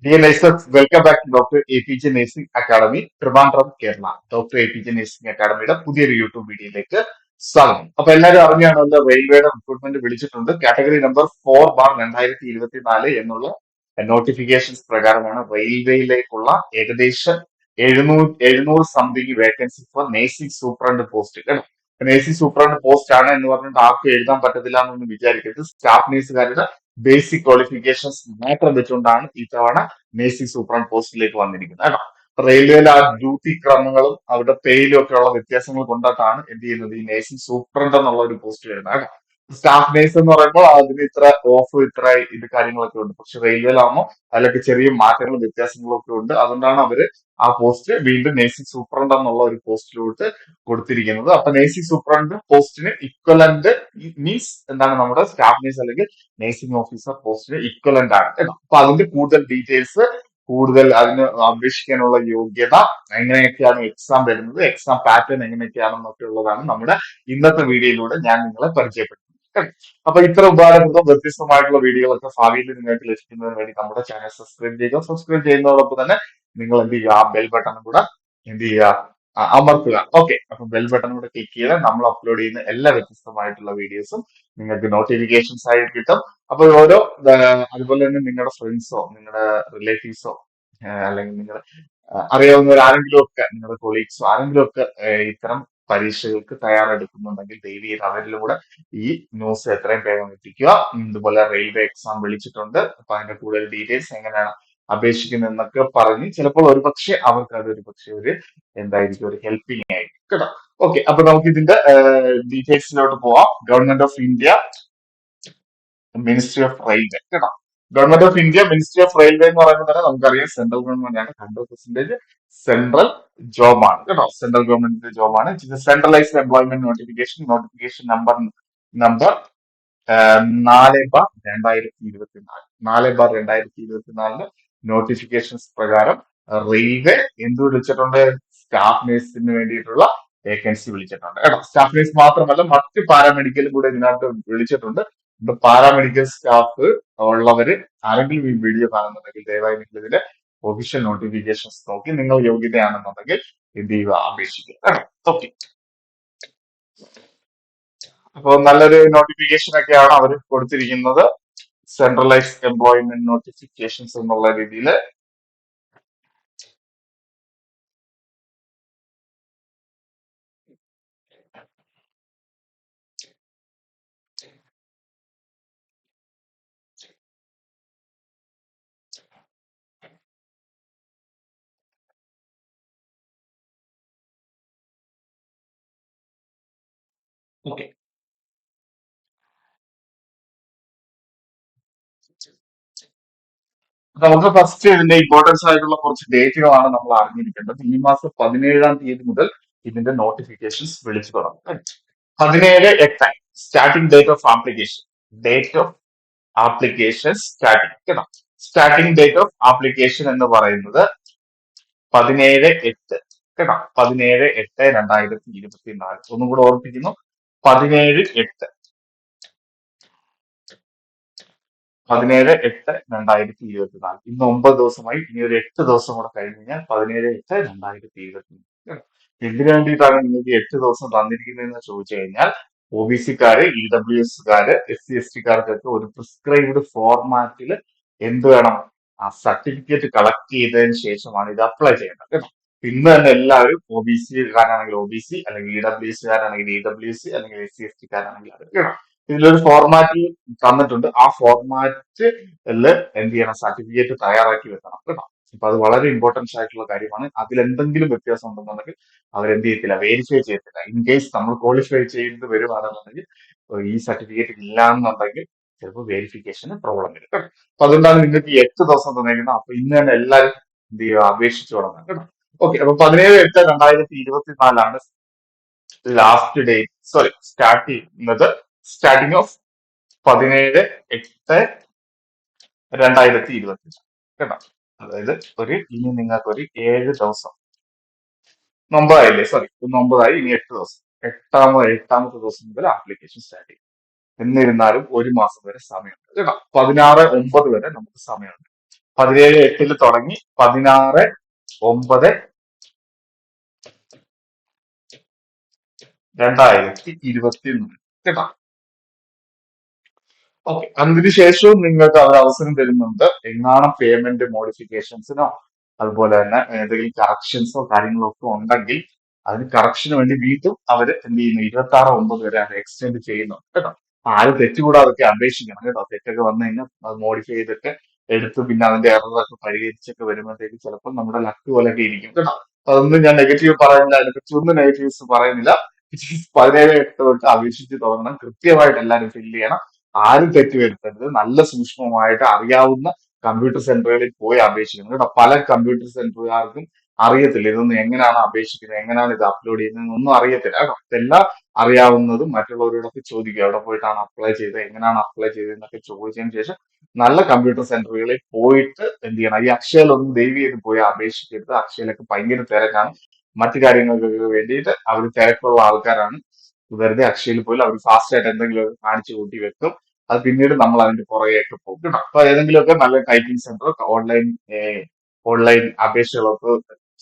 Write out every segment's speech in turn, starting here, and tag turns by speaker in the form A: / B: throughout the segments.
A: Dear listeners, welcome back to Dr. APJ Nursing Academy, Trivandrum, Kerala. Doctor A P J nursing അക്കാഡമിയുടെ പുതിയൊരു YouTube വീഡിയോയിലേക്ക് സ്വാഗതം. അപ്പൊ എല്ലാവരും അറിഞ്ഞാണല്ലോ റെയിൽവേയുടെ റിക്രൂട്ട്മെന്റ് വിളിച്ചിട്ടുണ്ട്. കാറ്റഗറി നമ്പർ 4/2024 എന്നുള്ള നോട്ടിഫിക്കേഷൻസ് പ്രകാരമാണ് റെയിൽവേയിലേക്കുള്ള ഏകദേശം 700 something vacancy for nursing superintendent post. കേട്ടോ, നേഴ്സിംഗ് സൂപ്രണ്ട് പോസ്റ്റ് ആണ് എന്ന് പറഞ്ഞിട്ട് ആർക്കും എഴുതാൻ പറ്റത്തില്ല എന്നൊന്നും വിചാരിക്കരുത്. സ്റ്റാഫ് നേഴ്സുകാരുടെ ബേസിക് ക്വാളിഫിക്കേഷൻസ് മാത്രം വെച്ചുകൊണ്ടാണ് ഇത്തവണ നേഴ്സിംഗ് സൂപ്രണ്ട് പോസ്റ്റിലേക്ക് വന്നിരിക്കുന്നത് കേട്ടോ. റെയിൽവേയിലെ ആ ഡ്യൂട്ടി ക്രമങ്ങളും അവരുടെ പേയിലും ഒക്കെ ഉള്ള വ്യത്യാസങ്ങൾ കൊണ്ടിട്ടാണ് എന്ത് ചെയ്യുന്നത് ഈ നേഴ്സിംഗ് സൂപ്രണ്ട് എന്നുള്ള ഒരു പോസ്റ്റ് വരുന്നത് കേട്ടോ. സ്റ്റാഫ് നേഴ്സ് എന്ന് പറയുമ്പോൾ അതിന് ഇത്ര ഓഫ് ഇത്ര ഇത് കാര്യങ്ങളൊക്കെ ഉണ്ട്. പക്ഷെ റെയിൽവേയിലാകുമ്പോൾ അതിലൊക്കെ ചെറിയ മാറ്റങ്ങളും വ്യത്യാസങ്ങളും ഒക്കെ ഉണ്ട്. അതുകൊണ്ടാണ് അവര് ആ പോസ്റ്റ് വീണ്ടും നേഴ്സിംഗ് സൂപ്രണ്ട് എന്നുള്ള ഒരു പോസ്റ്റിലോട്ട് കൊടുത്തിരിക്കുന്നത്. അപ്പൊ നേഴ്സിംഗ് സൂപ്രണ്ട് പോസ്റ്റിന് ഇക്വലന്റ് മീൻസ് എന്താണ് നമ്മുടെ സ്റ്റാഫ് നേഴ്സ് അല്ലെങ്കിൽ നേഴ്സിംഗ് ഓഫീസർ പോസ്റ്റിന് ഇക്വലന്റ് ആണ് കേട്ടോ. അപ്പൊ അതിന്റെ കൂടുതൽ ഡീറ്റെയിൽസ് കൂടുതൽ അതിന് അപേക്ഷിക്കാനുള്ള യോഗ്യത എങ്ങനെയൊക്കെയാണ് എക്സാം വരുന്നത്, എക്സാം പാറ്റേൺ എങ്ങനെയൊക്കെയാണെന്നൊക്കെ ഉള്ളതാണ് നമ്മുടെ ഇന്നത്തെ വീഡിയോയിലൂടെ ഞാൻ നിങ്ങളെ പരിചയപ്പെടുത്തുന്നത്. കേട്ടോ. അപ്പൊ ഇത്ര ഉപകാരപ്രദവും വ്യത്യസ്തമായിട്ടുള്ള വീഡിയോകളൊക്കെ ഭാവിയിൽ നിങ്ങൾക്ക് ലഭിക്കുന്നതിന് വേണ്ടി നമ്മുടെ ചാനൽ സബ്സ്ക്രൈബ് ചെയ്യുക. സബ്സ്ക്രൈബ് ചെയ്യുന്നതോടൊപ്പം തന്നെ നിങ്ങൾ എന്ത് ചെയ്യുക, ആ ബെൽ ബട്ടണും കൂടെ എന്ത് ചെയ്യുക, അമർത്തുക. ഓക്കെ, അപ്പൊ ബെൽ ബട്ടൺ കൂടെ ക്ലിക്ക് ചെയ്താൽ നമ്മൾ അപ്ലോഡ് ചെയ്യുന്ന എല്ലാ വ്യത്യസ്തമായിട്ടുള്ള വീഡിയോസും നിങ്ങൾക്ക് നോട്ടിഫിക്കേഷൻസ് ആയിട്ട് കിട്ടും. അപ്പൊ ഓരോ അതുപോലെ തന്നെ നിങ്ങളുടെ ഫ്രണ്ട്സോ നിങ്ങളുടെ റിലേറ്റീവ്സോ അല്ലെങ്കിൽ നിങ്ങളുടെ അറിയാവുന്നവർ ആരെങ്കിലും ഒക്കെ നിങ്ങളുടെ കൊളീഗ്സോ ആരെങ്കിലും ഒക്കെ ഇത്തരം പരീക്ഷകൾക്ക് തയ്യാറെടുക്കുന്നുണ്ടെങ്കിൽ ദയവ് ചെയ്ത് അവരിലും കൂടെ ഈ ന്യൂസ് എത്രയും വേഗം എത്തിക്കുക. ഇതുപോലെ റെയിൽവേ എക്സാം വിളിച്ചിട്ടുണ്ട്. അപ്പൊ അതിന്റെ കൂടുതൽ ഡീറ്റെയിൽസ് എങ്ങനെയാണ് അപേക്ഷിക്കുന്നതെന്നൊക്കെ പറഞ്ഞ് ചിലപ്പോൾ ഒരു പക്ഷേ അവർക്ക് അതൊരു പക്ഷേ ഒരു എന്തായിരിക്കും ഒരു ഹെൽപ്പിംഗ് ആയിരിക്കും കേട്ടോ. ഓക്കെ, അപ്പൊ നമുക്ക് ഇതിന്റെ ഡീറ്റെയിൽസിലോട്ട് പോവാം. Government of India ministry of railway കേട്ടോ. Government of India ministry of railway എന്ന് പറയുമ്പോൾ തന്നെ നമുക്കറിയാം സെൻട്രൽ ഗവൺമെന്റ് ആണ്. 100% സെൻട്രൽ ജോബാണ് കേട്ടോ. സെൻട്രൽ ഗവൺമെന്റിന്റെ ജോബാണ്. Centralised employment notification number 4/2024 4/2024 notifications പ്രകാരം റെയിൽവേ എന്ത് വിളിച്ചിട്ടുണ്ട്, സ്റ്റാഫ് നേഴ്സിന് വേണ്ടിയിട്ടുള്ള വേക്കൻസി വിളിച്ചിട്ടുണ്ട് കേട്ടോ. സ്റ്റാഫ് നേഴ്സ് മാത്രമല്ല മറ്റ് പാരാമെഡിക്കലും കൂടെ ഇതിനകത്ത് വിളിച്ചിട്ടുണ്ട്. ഇപ്പൊ പാരാമെഡിക്കൽ സ്റ്റാഫ് ഉള്ളവര് ആരെങ്കിലും ഈ വീഡിയോ കാണുന്നുണ്ടെങ്കിൽ ദയവായി നിങ്ങൾ ഇതിന്റെ ഒഫീഷ്യൽ നോട്ടിഫിക്കേഷൻസ് നോക്കി നിങ്ങൾ യോഗ്യതയാണെന്നുണ്ടെങ്കിൽ എന്ത് ചെയ്യുക, അപേക്ഷിക്കുക കേട്ടോ. ഓക്കെ, അപ്പൊ നല്ലൊരു നോട്ടിഫിക്കേഷൻ ഒക്കെയാണ് അവർ കൊടുത്തിരിക്കുന്നത്. സെൻട്രലൈസ്ഡ് എംപ്ലോയ്മെന്റ് നോട്ടിഫിക്കേഷൻസ് എന്നുള്ള രീതിയിൽ. ഓക്കെ, നമുക്ക് ഫസ്റ്റ് ഇതിന്റെ ഇമ്പോർട്ടൻസ് ആയിട്ടുള്ള കുറച്ച് ഡേറ്റുകളാണ് നമ്മൾ അറിഞ്ഞിരിക്കേണ്ടത്. ഈ മാസം 17-ാം തീയതി മുതൽ ഇതിന്റെ നോട്ടിഫിക്കേഷൻസ് വിളിച്ചു തുടങ്ങും. 17/8 starting date of application. Date of application starting കേട്ടോ. സ്റ്റാർട്ടിംഗ് ഡേറ്റ് ഓഫ് ആപ്ലിക്കേഷൻ എന്ന് പറയുന്നത് 17/8 കേട്ടോ. 17/8/2024. ഒന്നും കൂടെ ഓർമ്മിപ്പിക്കുന്നു, 17/8 17/8/2024. ഇന്ന് 9 ദിവസമായി. ഇനി ഒരു 8 ദിവസം കൂടെ കഴിഞ്ഞ് കഴിഞ്ഞാൽ 17/8/2024. എന്തിനു വേണ്ടിയിട്ടാണ് നിങ്ങൾക്ക് 8 ദിവസം തന്നിരിക്കുന്നതെന്ന് ചോദിച്ചു കഴിഞ്ഞാൽ ഒ ബി സിക്കാര്, ഇ ഡബ്ല്യു എസ്കാര്, SC ST-കാർക്കൊക്കെ ഒരു പ്രിസ്ക്രൈബ്ഡ് ഫോർമാറ്റിൽ എന്ത് വേണം, ആ സർട്ടിഫിക്കറ്റ് കളക്ട് ചെയ്തതിന് ശേഷമാണ് ഇത് അപ്ലൈ ചെയ്യേണ്ടത് കേട്ടോ. ഇന്ന് തന്നെ എല്ലാവരും ഒ ബി സിക്കാരാണെങ്കിൽ ഒ ബി സി, അല്ലെങ്കിൽ ഇ ഡബ്ല്യു എസ്കാരാണെങ്കിൽ ഇ ഡബ്ല്യു സി, അല്ലെങ്കിൽ SC ST-കാരാണെങ്കിൽ അത് കേട്ടോ. ഇതിലൊരു ഫോർമാറ്റ് തന്നിട്ടുണ്ട്. ആ ഫോർമാറ്റിൽ എന്ത് ചെയ്യണം, സർട്ടിഫിക്കറ്റ് തയ്യാറാക്കി വെക്കണം കേട്ടോ. അപ്പൊ അത് വളരെ ഇമ്പോർട്ടൻസ് ആയിട്ടുള്ള കാര്യമാണ്. അതിൽ എന്തെങ്കിലും വ്യത്യാസം ഉണ്ടെന്നുണ്ടെങ്കിൽ അവരെന്ത് ചെയ്യത്തില്ല, വെരിഫൈ ചെയ്യത്തില്ല. ഇൻ കേസ് നമ്മൾ ക്വാളിഫൈ ചെയ്ത് വരുവാണെന്നുണ്ടെങ്കിൽ ഈ സർട്ടിഫിക്കറ്റ് ഇല്ല എന്നുണ്ടെങ്കിൽ ചിലപ്പോൾ വെരിഫിക്കേഷന് പ്രോബ്ലം വരും കേട്ടോ. അപ്പൊ അതുകൊണ്ടാണ് നിങ്ങൾക്ക് ഈ 8 ദിവസം തന്നേക്കുന്നത്. അപ്പൊ ഇന്ന് തന്നെ എല്ലാവരും എന്ത് ചെയ്യുക, അപേക്ഷിച്ചു തുടങ്ങാം കേട്ടോ. ഓക്കെ, അപ്പൊ 17/8/2024 ലാസ്റ്റ് ഡേറ്റ്, സോറി സ്റ്റാർട്ട് ചെയ്യുന്നത്. സ്റ്റാർട്ടിങ് ഓഫ് 17/8/2024 കേട്ടോ. അതായത് ഇനി നിങ്ങൾക്ക് ഒരു 7 ദിവസം, 9ആയില്ലേ, സോറി 9ആയി, ഇനി 8 ദിവസം, എട്ടാമത്തെ ദിവസം മുതൽ ആപ്ലിക്കേഷൻ സ്റ്റാർട്ട് ചെയ്യും. എന്നിരുന്നാലും ഒരു മാസം വരെ സമയമുണ്ട് കേട്ടോ. 16/9 വരെ നമുക്ക് സമയമുണ്ട്. 17/8 തുടങ്ങി 16/9/2024 കേട്ടോ. ഓക്കെ, അതിനുശേഷവും നിങ്ങൾക്ക് അവർ അവസരം തരുന്നുണ്ട്. എങ്ങാനും പേയ്മെന്റ് മോഡിഫിക്കേഷൻസിനോ അതുപോലെ തന്നെ എന്തെങ്കിലും കറക്ഷൻസോ കാര്യങ്ങളോ ഒക്കെ ഉണ്ടെങ്കിൽ അതിന് കറക്ഷന് വേണ്ടി വീണ്ടും അവർ എന്ത് ചെയ്യുന്നു, 26/9 വരെ അത് എക്സ്റ്റെൻഡ് ചെയ്യുന്നു കേട്ടോ. ആരും തെറ്റുകൂടാതൊക്കെ അപേക്ഷിക്കണം കേട്ടോ. തെറ്റൊക്കെ വന്നു കഴിഞ്ഞാൽ അത് മോഡിഫൈ ചെയ്തിട്ട് എടുത്ത് പിന്നെ അതിന്റെ എററൊക്കെ പരിഹരിച്ചൊക്കെ വരുമ്പോഴത്തേക്ക് ചിലപ്പോൾ നമ്മുടെ ലക്ക് പോലെയൊക്കെ ഇരിക്കും കേട്ടോ. അതൊന്നും ഞാൻ നെഗറ്റീവ് പറയുന്നില്ല, അതിനെപ്പറ്റി ഒന്നും നെഗറ്റീവ്സ് പറയുന്നില്ല. 17/8 തൊട്ട് അപേക്ഷിച്ച് തുടങ്ങണം. കൃത്യമായിട്ട് എല്ലാവരും ഫില്ല് ചെയ്യണം. ആരും തെറ്റ് വരുത്തരുത്. നല്ല സൂക്ഷ്മമായിട്ട് അറിയാവുന്ന കമ്പ്യൂട്ടർ സെന്ററുകളിൽ പോയി അപേക്ഷിക്കണം കേട്ടോ. പല കമ്പ്യൂട്ടർ സെന്ററുകാർക്കും അറിയത്തില്ല ഇതൊന്നും എങ്ങനെയാണ് അപേക്ഷിക്കുന്നത്, എങ്ങനെയാണ് ഇത് അപ്ലോഡ് ചെയ്യുന്നത് ഒന്നും അറിയത്തില്ല കേട്ടോ. ഇതെല്ലാം അറിയാവുന്നതും മറ്റുള്ളവരോടൊക്കെ ചോദിക്കുക, എവിടെ പോയിട്ടാണ് അപ്ലൈ ചെയ്തത്, എങ്ങനെയാണ് അപ്ലൈ ചെയ്തത് എന്നൊക്കെ ചോദിച്ചതിന് ശേഷം നല്ല കമ്പ്യൂട്ടർ സെന്ററുകളിൽ പോയിട്ട് എന്ത് ചെയ്യണം. ഈ അക്ഷയയിലൊന്നും ദയവ് ചെയ്ത് പോയി അപേക്ഷിക്കരുത്. അക്ഷയയിലൊക്കെ ഭയങ്കര തിരക്കാണ്. മറ്റു കാര്യങ്ങൾക്കൊക്കെ വേണ്ടിയിട്ട് അവർ തിരക്കുള്ള ആൾക്കാരാണ്. വെറുതെ അക്ഷയയിൽ പോയി അവർ ഫാസ്റ്റ് ആയിട്ട് എന്തെങ്കിലും കാണിച്ചു കൂട്ടി വെക്കും. അത് പിന്നീട് നമ്മൾ അതിന്റെ പുറകെയൊക്കെ പോകും കേട്ടോ. അപ്പൊ ഏതെങ്കിലുമൊക്കെ നല്ല ടൈപ്പിംഗ് സെന്റർ, ഓൺലൈൻ അപേക്ഷകളൊക്കെ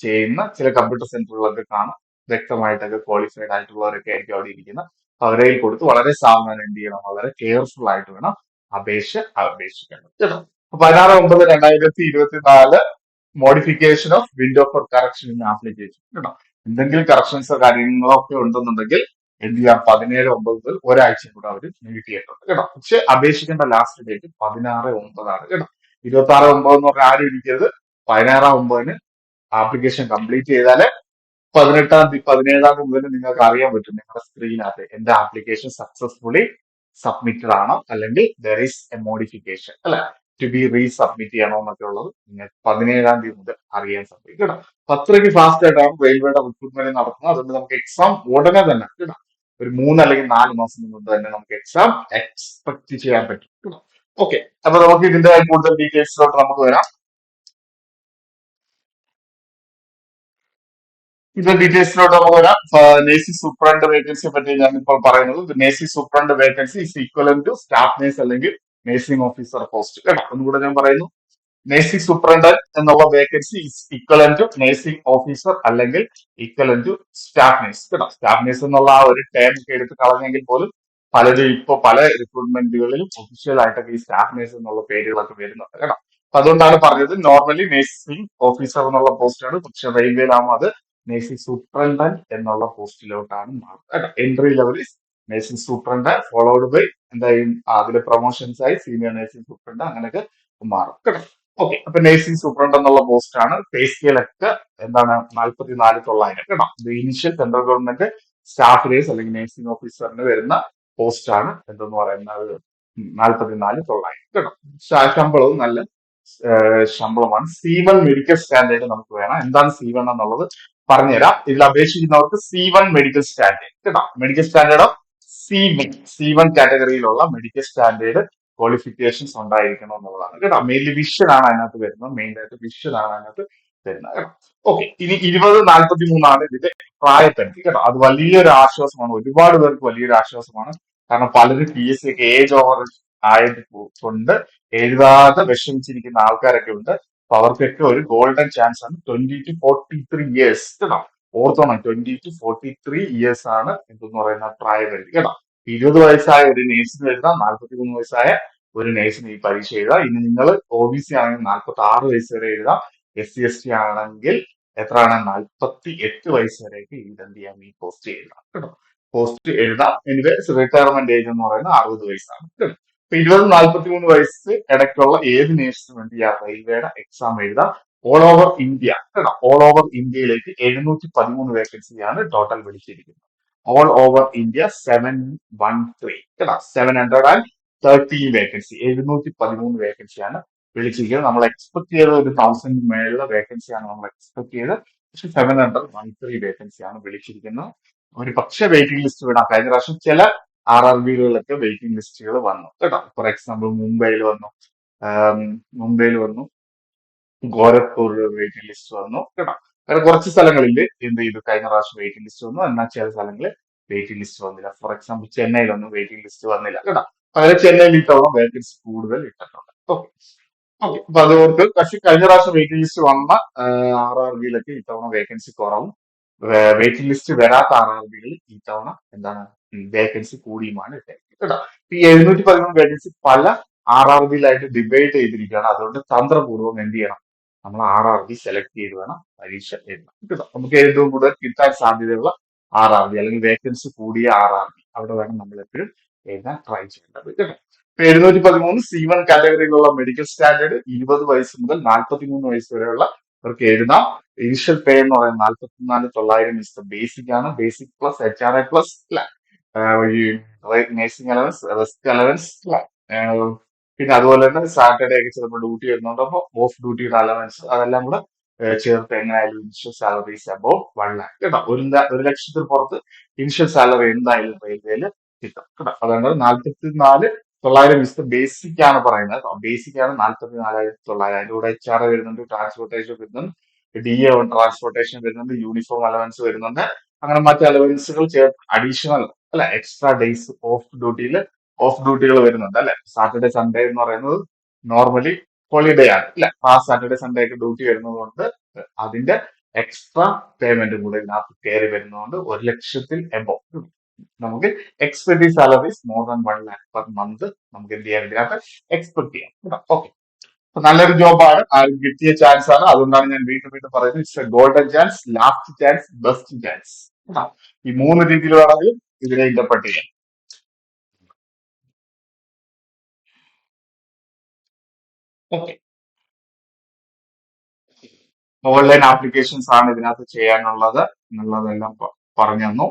A: ചെയ്യുന്ന ചില കമ്പ്യൂട്ടർ സെന്ററുകളൊക്കെ കാണും. വ്യക്തമായിട്ടൊക്കെ ക്വാളിഫൈഡ് ആയിട്ടുള്ളവരൊക്കെ ആയിരിക്കും അവിടെ ഇരിക്കുന്നത്. അവരെ കൊടുത്ത് വളരെ സാവധാനം എന്ത് ചെയ്യണം, വളരെ കെയർഫുൾ ആയിട്ട് വേണം അപേക്ഷിക്കണം കേട്ടോ. 16/9/2024 modification of window four correction in application കേട്ടോ. എന്തെങ്കിലും കറക്ഷൻസോ കാര്യങ്ങളോ ഒക്കെ ഉണ്ടെന്നുണ്ടെങ്കിൽ എന്ത് ചെയ്യാം, 17/9 മുതൽ ഒരാഴ്ച കൂടെ അവർ നീട്ടിയിട്ടുണ്ട് കേട്ടോ. പക്ഷെ അപേക്ഷിക്കേണ്ട ലാസ്റ്റ് ഡേറ്റ് 16/9 കേട്ടോ. 26/9 എന്ന് പറഞ്ഞാൽ ആരും ഇരിക്കരുത്. 16/9 ആപ്ലിക്കേഷൻ കംപ്ലീറ്റ് ചെയ്താലേ 17/9 മുതൽ നിങ്ങൾക്ക് അറിയാൻ പറ്റും നിങ്ങളുടെ സ്ക്രീനകത്ത് എന്റെ ആപ്ലിക്കേഷൻ സക്സസ്ഫുള്ളി സബ്മിറ്റഡ് ആണോ, അല്ലെങ്കിൽ ദർ ഈസ് എ മോഡിഫിക്കേഷൻ അല്ലെ, ടു ബി റീസബ്മിറ്റ് ചെയ്യണോ എന്നൊക്കെ ഉള്ളത് നിങ്ങൾക്ക് 17 മുതൽ അറിയാൻ സാധിക്കും കേട്ടോ. അത്രയ്ക്ക് ഫാസ്റ്റ് ആയിട്ടാണ് റെയിൽവേയുടെ റിക്രൂട്ട്മെന്റ് നടത്തുന്നത്. അതുകൊണ്ട് നമുക്ക് എക്സാം ഉടനെ തന്നെ കേട്ടോ, ഒരു 3 അല്ലെങ്കിൽ 4 മാസം മുമ്പ് തന്നെ നമുക്ക് എക്സാം എക്സ്പെക്ട് ചെയ്യാൻ പറ്റും കേട്ടോ. ഓക്കെ, അപ്പൊ നമുക്ക് ഇതിന്റെ കൂടുതൽ ഡീറ്റെയിൽസിലോട്ട് നമുക്ക് വരാം. ഇതിന്റെ ഡീറ്റെയിൽസിലോട്ട് നമുക്ക് വരാം. നേഴ്സിംഗ് സൂപ്രണ്ട് വേക്കൻസിയെ പറ്റി ഞാൻ ഇപ്പോൾ പറയുന്നത്. Nursing superintendent vacancy is equivalent to staff nurse അല്ലെങ്കിൽ നേഴ്സിംഗ് ഓഫീസർ പോസ്റ്റ് കേട്ടോ. ഒന്നുകൂടെ ഞാൻ പറയുന്നു. നേഴ്സിംഗ് സൂപ്രണ്ടന്റ് എന്നുള്ള vacancy is equivalent to nursing officer അല്ലെങ്കിൽ ഈക്വലൻ ടു സ്റ്റാഫ് നേഴ്സ് കേട്ടോ. സ്റ്റാഫ് നേഴ്സ് എന്നുള്ള ആ ഒരു ടേം ഒക്കെ എടുത്ത് കളഞ്ഞെങ്കിൽ പോലും പലരും ഇപ്പൊ പല റിക്രൂട്ട്മെന്റുകളിലും ഒഫീഷ്യൽ ആയിട്ടൊക്കെ ഈ സ്റ്റാഫ് നേഴ്സ് എന്നുള്ള പേരുകളൊക്കെ വരുന്നുണ്ട് കേട്ടോ. അപ്പൊ അതുകൊണ്ടാണ് പറഞ്ഞത് നോർമലി നേഴ്സിംഗ് ഓഫീസർ എന്നുള്ള പോസ്റ്റാണ്. പക്ഷെ റെയിൽവേയിലാകുമ്പോൾ അത് നേഴ്സിംഗ് സൂപ്രണ്ടന്റ് എന്നുള്ള പോസ്റ്റിലോട്ടാണ് മാറുന്നത് കേട്ടോ. Entry level nursing superintendent followed by എന്തായാലും അതിലെ പ്രൊമോഷൻസ് ആയി സീനിയർ നേഴ്സിംഗ് സൂപ്രണ്ട് അങ്ങനെയൊക്കെ മാറും കേട്ടോ. ഓക്കെ, അപ്പൊ നേഴ്സിംഗ് സൂപ്രണ്ട് എന്നുള്ള പോസ്റ്റ് ആണ്. പേ സ്കെയിൽ ഒക്കെ എന്താണ് 44,900 കേട്ടോ. ഇത് initial central government staff nurse അല്ലെങ്കിൽ നേഴ്സിംഗ് ഓഫീസറിന് വരുന്ന പോസ്റ്റ് ആണ്. എന്തെന്ന് പറയുന്നത് 44,900 കേട്ടോ. ശമ്പളവും നല്ല ശമ്പളമാണ്. C1 മെഡിക്കൽ സ്റ്റാൻഡേർഡ് നമുക്ക് വേണം. എന്താണ് C1 എന്നുള്ളത് പറഞ്ഞുതരാം. ഇതിൽ അപേക്ഷിക്കുന്നവർക്ക് C1 മെഡിക്കൽ സ്റ്റാൻഡേർഡ് കേട്ടോ. മെഡിക്കൽ സ്റ്റാൻഡേർഡ് ഓഫ് C1 കാറ്റഗറിയിലുള്ള മെഡിക്കൽ സ്റ്റാൻഡേർഡ് ക്വാളിഫിക്കേഷൻസ് ഉണ്ടായിരിക്കണം എന്നുള്ളതാണ് കേട്ടോ. മെയിൻലി വിഷൻ ആണ് അതിനകത്ത് വരുന്നത്. മെയിൻ ആയിട്ട് വിഷൻ ആണ് അതിനകത്ത് വരുന്നത് കേട്ടോ. ഓക്കെ, ഇനി 20:43 ഇതിന്റെ പ്രായപരിധി കേട്ടോ. അത് വലിയൊരു ആശ്വാസമാണ്, ഒരുപാട് പേർക്ക് വലിയൊരു ആശ്വാസമാണ്. കാരണം പലരും PSC ഒക്കെ ഏജ് ഓവർ ആയത് കൊണ്ട് എഴുതാതെ വിഷമിച്ചിരിക്കുന്ന ആൾക്കാരൊക്കെ ഉണ്ട്. അപ്പൊ അവർക്കൊക്കെ ഒരു ഗോൾഡൻ ചാൻസ് ആണ്. 20 to 43 years കേട്ടോ. ഓർത്തോണം, 20 to 43 years ആണ് എന്തെന്ന് പറയുന്ന പ്രായപരിധി കേട്ടോ. 20 വയസ്സായ ഒരു നേഴ്സിന് എഴുതാം, 43 വയസ്സായ ഒരു നേഴ്സിന് ഈ പരീക്ഷ എഴുതാം. ഇനി നിങ്ങൾ OBC ആണെങ്കിൽ 46 വയസ്സ് വരെ എഴുതാം. SC ST ആണെങ്കിൽ എത്രയാണ്, 48 വയസ്സ് വരെയൊക്കെ എന്ത് ചെയ്യാം, ഈ പോസ്റ്റ് എഴുതാം കേട്ടോ. പോസ്റ്റ് എഴുതാം. എനിവേ റിട്ടയർമെന്റ് ഏജ് എന്ന് പറയുന്നത് 60 വയസ്സാണ് കേട്ടോ. ഇപ്പൊ 20 to 43 വയസ്സ് ഇടയ്ക്കുള്ള ഏത് നേഴ്സിനും വേണ്ടി ആ റെയിൽവേയുടെ എക്സാം എഴുതാം. ഓൾ ഓവർ ഇന്ത്യ കേട്ടോ. ഓൾ ഓവർ ഇന്ത്യയിലേക്ക് 713 വേക്കൻസിയാണ് ടോട്ടൽ വിളിച്ചിരിക്കുന്നത്. ഓൾ ഓവർ ഇന്ത്യ 713 കേട്ടോ. 713 വേക്കൻസി, 713 വേക്കൻസിയാണ് വിളിച്ചിരിക്കുന്നത്. നമ്മൾ എക്സ്പെക്ട് ചെയ്ത ഒരു 1000 മേളിലെ വേക്കൻസിയാണ് നമ്മൾ എക്സ്പെക്ട് ചെയ്തത്. പക്ഷെ 713 വേക്കൻസിയാണ് വിളിച്ചിരിക്കുന്നത്. ഒരു പക്ഷേ വെയിറ്റിംഗ് ലിസ്റ്റ് വിടാം. കഴിഞ്ഞ പ്രാവശ്യം ചില RRBകളിലൊക്കെ വെയിറ്റിംഗ് ലിസ്റ്റുകൾ വന്നു കേട്ടോ. ഫോർ എക്സാമ്പിൾ മുംബൈയിൽ വന്നു, ഗോരഖ്പൂർ വെയിറ്റിംഗ് ലിസ്റ്റ് വന്നു കേട്ടോ. അങ്ങനെ കുറച്ച് സ്ഥലങ്ങളിൽ എന്ത് ചെയ്തു, കഴിഞ്ഞ പ്രാവശ്യം വെയിറ്റിംഗ് ലിസ്റ്റ് വന്നു. എന്നാൽ ചില സ്ഥലങ്ങളിൽ വെയിറ്റിംഗ് ലിസ്റ്റ് വന്നില്ല. ഫോർ എക്സാമ്പിൾ ചെന്നൈയിലൊന്നും വെയിറ്റിംഗ് ലിസ്റ്റ് വന്നില്ല കേട്ടോ. അങ്ങനെ ചെന്നൈയിൽ ഇത്തവണ വേക്കൻസി കൂടുതൽ ഇട്ടിട്ടുണ്ട്. ഓക്കെ, ഓക്കെ, അപ്പൊ അത് ഓർക്ക്. പക്ഷെ കഴിഞ്ഞ പ്രാവശ്യം വെയിറ്റിംഗ് ലിസ്റ്റ് വന്ന RRBയിലൊക്കെ ഇത്തവണ വേക്കൻസി കുറവും, വെയിറ്റിംഗ് ലിസ്റ്റ് വരാത്ത RRBകളിൽ ഇത്തവണ എന്താണ് വേക്കൻസി കൂടിയുമാണ് ഇട്ടേക്കുന്നത് കേട്ടോ. ഈ 713 വേക്കൻസി പല RRBയിലായിട്ട് ഡിബേറ്റ് ചെയ്തിരിക്കുകയാണ്. അതുകൊണ്ട് തന്ത്രപൂർവ്വം എന്ത് ചെയ്യണം, നമ്മൾ RRB സെലക്ട് ചെയ്ത് വേണം പരീക്ഷ എഴുതാൻ കേട്ടോ. നമുക്ക് ഏറ്റവും കൂടുതൽ കിട്ടാൻ സാധ്യതയുള്ള RRB അല്ലെങ്കിൽ വേക്കൻസി കൂടിയ RRB അവിടെ വേണം നമ്മൾ എപ്പോഴും എഴുതാൻ ട്രൈ ചെയ്യേണ്ടത് കേട്ടോ. 713 C1 കാറ്റഗറിയിലുള്ള മെഡിക്കൽ സ്റ്റാൻഡേർഡ് 20 വയസ്സ് മുതൽ 43 വയസ്സ് വരെയുള്ള അവർക്ക് എഴുതാം. ഇനിഷ്യൽ പേ എന്ന് പറയുന്നത് 44,900 ഇസ് ബേസിക് ആണ്. ബേസിക് പ്ലസ് HRA പ്ലസ് ഈ നേഴ്സിംഗ് അലവൻസ്, റെസ്റ്റ് അലവൻസ്, പിന്നെ അതുപോലെ തന്നെ സാറ്റർഡേ ഒക്കെ ചിലപ്പോൾ ഡ്യൂട്ടി വരുന്നുണ്ട്. അപ്പോൾ ഓഫ് ഡ്യൂട്ടിയുടെ അലവൻസ് അതെല്ലാം കൂടെ ചേർത്ത് എങ്ങനെയായാലും ഇനിഷ്യൽ സാലറീസ് അബൌവ് 1 lakh കേട്ടോ. 1 ലക്ഷത്തിൽ പുറത്ത് ഇനിഷ്യൽ സാലറി എന്തായാലും റെയിൽവേയിൽ കിട്ടും കേട്ടോ. അതാണ് 44,900 ഇസ് ബേസിക് ആണ് പറയുന്നത്. ബേസിക് ആണ് 44,900. അതിന്റെ കൂടെ HRA വരുന്നുണ്ട്, ട്രാൻസ്പോർട്ടേഷൻ വരുന്നുണ്ട്, DA ട്രാൻസ്പോർട്ടേഷൻ വരുന്നുണ്ട്, യൂണിഫോം അലവൻസ് വരുന്നുണ്ട്. അങ്ങനെ മറ്റ് അലവൻസുകൾ ചേർത്ത് അഡീഷണൽ അല്ലെ എക്സ്ട്രാ ഡേയ്സ് ഓഫ് ഡ്യൂട്ടികൾ വരുന്നുണ്ട് അല്ലെ. സാറ്റർഡേ സൺഡേ എന്ന് പറയുന്നത് നോർമലി ഹോളിഡേ ആണ് അല്ലെ. ആ സാറ്റർഡേ സൺഡേ ഒക്കെ ഡ്യൂട്ടി വരുന്നത് കൊണ്ട് അതിന്റെ എക്സ്ട്രാ പേയ്മെന്റ് കൂടെ ഇതിനകത്ത് കയറി വരുന്നതുകൊണ്ട് 1 ലക്ഷത്തിൽ എബോവ് നമുക്ക് expected salaries more than 1 lakh per month നമുക്ക് എന്ത് ചെയ്യാൻ ഇതിനകത്ത് എക്സ്പെക്ട് ചെയ്യാം. ഓക്കെ, അപ്പൊ നല്ലൊരു ജോബാണ്, ആരും കിട്ടിയ ചാൻസ് ആണ്. അതുകൊണ്ടാണ് ഞാൻ വീണ്ടും വീണ്ടും പറയുന്നത് it's A golden chance, last chance, best chance. ഈ 3 രീതിയിൽ വേണമെങ്കിലും ഇതിനെ ഇന്റർപ്രറ്റ് ചെയ്യാം. ഓക്കെ, ഓൺലൈൻ ആപ്ലിക്കേഷൻസ് ആണ് ഇതിനകത്ത് ചെയ്യാനുള്ളത് എന്നുള്ളതെല്ലാം പറഞ്ഞു തന്നു.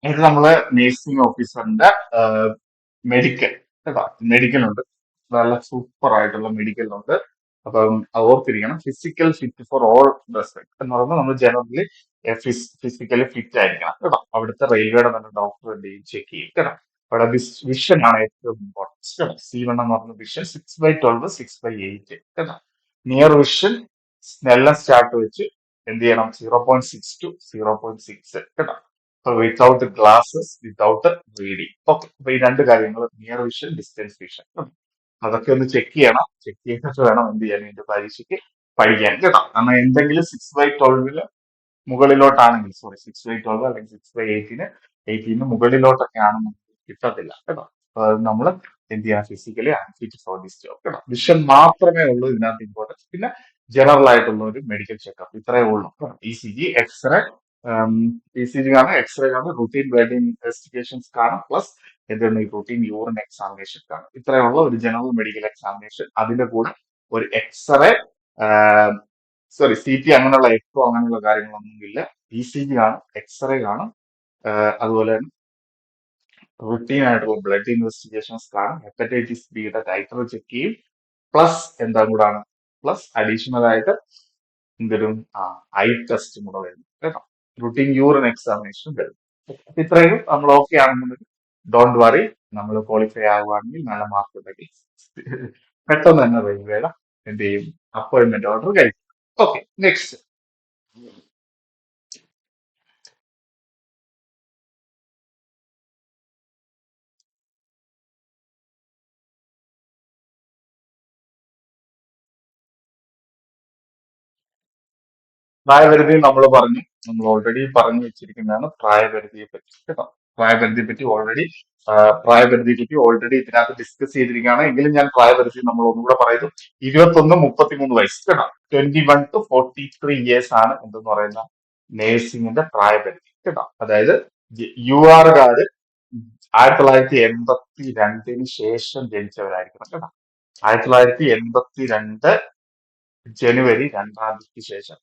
A: ഇത് നമ്മള് നേഴ്സിംഗ് ഓഫീസറിന്റെ മെഡിക്കൽ കേട്ടോ. മെഡിക്കൽ ഉണ്ട്, നല്ല സൂപ്പർ ആയിട്ടുള്ള മെഡിക്കൽ ഉണ്ട്. അപ്പം അത് ഓർത്തിരിക്കണം. Physical fit for all respect എന്ന് പറയുമ്പോൾ നമ്മൾ ജനറലി ഫിസിക്കലി ഫിറ്റ് ആയിരിക്കണം കേട്ടോ. അവിടുത്തെ റെയിൽവേയുടെ തന്നെ ഡോക്ടർ എന്തെയും ചെക്ക് ചെയ്യും കേട്ടോ. അവിടെ വിഷൻ ആണ് ഏറ്റവും ഇമ്പോർട്ടൻസ് കേട്ടോ. C1 എന്ന് പറഞ്ഞ വിഷൻ 6/12, 6/8 കേട്ടോ. നിയർ വിഷൻ എല്ലാം സ്റ്റാർട്ട് വെച്ച് എന്ത് ചെയ്യണം, 0.6 to 0.6 കേട്ടോ. Without glasses, without reading. Okay, അപ്പൊ ഈ രണ്ട് കാര്യങ്ങൾ നിയർ വിഷൻ, ഡിസ്റ്റൻസ് വിഷൻ, അതൊക്കെ ഒന്ന് ചെക്ക് ചെയ്യണം. ചെക്ക് ചെയ്തിട്ട് വേണം എന്ത് ചെയ്യാൻ ഇതിന്റെ പരീക്ഷയ്ക്ക് പഠിക്കാൻ കേട്ടോ. കാരണം എന്തെങ്കിലും 6/12 മുകളിലോട്ടാണെങ്കിൽ, സോറി 6/12 അല്ലെങ്കിൽ 6/18 മുകളിലോട്ടൊക്കെ ആണെന്ന് കിട്ടത്തില്ല കേട്ടോ. അപ്പൊ അത് നമ്മൾ എന്ത് ചെയ്യാം, physically unfit for this job കേട്ടോ. വിഷൻ മാത്രമേ ഉള്ളൂ ഇതിനകത്ത് ഇമ്പോർട്ടൻസ്. പിന്നെ ജനറൽ ആയിട്ടുള്ള ഒരു മെഡിക്കൽ ചെക്കപ്പ് ഇത്രയേ ഉള്ളൂ. ECG, എക്സ്റേ, ECG കാണാം, എക്സ്റേ കാണാം, റുട്ടീൻ ബ്ലഡ് ഇൻവെസ്റ്റിഗേഷൻസ് കാണാം, പ്ലസ് എന്താണ് ഈ റുട്ടീൻ യൂറിൻ എക്സാമിനേഷൻ കാണാം. ഇത്രയുള്ള ഒരു ജനറൽ മെഡിക്കൽ എക്സാമിനേഷൻ. അതിന്റെ കൂടെ ഒരു എക്സ്റേ, സോറി CT അങ്ങനെയുള്ള എക്കോ അങ്ങനെയുള്ള കാര്യങ്ങളൊന്നും ഇല്ല. ECG കാണും, എക്സ്റേ കാണും, അതുപോലെ തന്നെ റുട്ടീൻ ആയിട്ടുള്ള ബ്ലഡ് ഇൻവെസ്റ്റിഗേഷൻസ് കാണും, ഹെപ്പറ്റൈറ്റിസ് ബിയുടെ ടൈറ്റർ ചെക്ക് ചെയ്യും, പ്ലസ് എന്താ കൂടാണ്, പ്ലസ് അഡീഷണൽ ആയിട്ട് എന്തൊരു ഐ ടെസ്റ്റും കൂടെ വരുന്നു കേട്ടോ. റുട്ടീൻ യൂറിൻ എക്സാമിനേഷൻ വരും. ഇത്രയും നമ്മൾ ഓക്കെ ആണെന്നുണ്ടെങ്കിൽ ഡോണ്ട് വറി, നമ്മൾ ക്വാളിഫൈ ആകുവാണെങ്കിൽ നല്ല മാർക്ക് ഉണ്ടെങ്കിൽ പെട്ടെന്ന് തന്നെ റെയിൽവേയുടെ എന്ത് ചെയ്യും, അപ്പോയിന്റ്മെന്റ് ഓർഡർ കഴിക്കും. Okay, next. പ്രായപരിധി നമ്മൾ പറഞ്ഞു, നമ്മൾ ഓൾറെഡി പറഞ്ഞു വെച്ചിരിക്കുന്നതാണ് പ്രായപരിധിയെ പറ്റി കേട്ടോ. പ്രായപരിധിയെ പറ്റി ഓൾറെഡി ഇതിനകത്ത് ഡിസ്കസ് ചെയ്തിരിക്കുകയാണ്. എങ്കിലും ഞാൻ പ്രായപരിധി നമ്മൾ ഒന്നുകൂടെ പറയുന്നു. 21-33 വയസ്സ് കേട്ടോ. 21 to 43 years ആണ് എന്തെന്ന് പറയുന്ന നേഴ്സിംഗിന്റെ പ്രായപരിധി കേട്ടോ. അതായത് UR കാര് 1982 ശേഷം ജനിച്ചവരായിരിക്കണം കേട്ടോ. 1982 ജനുവരി 2-ാം തീയതിക്ക് ശേഷം.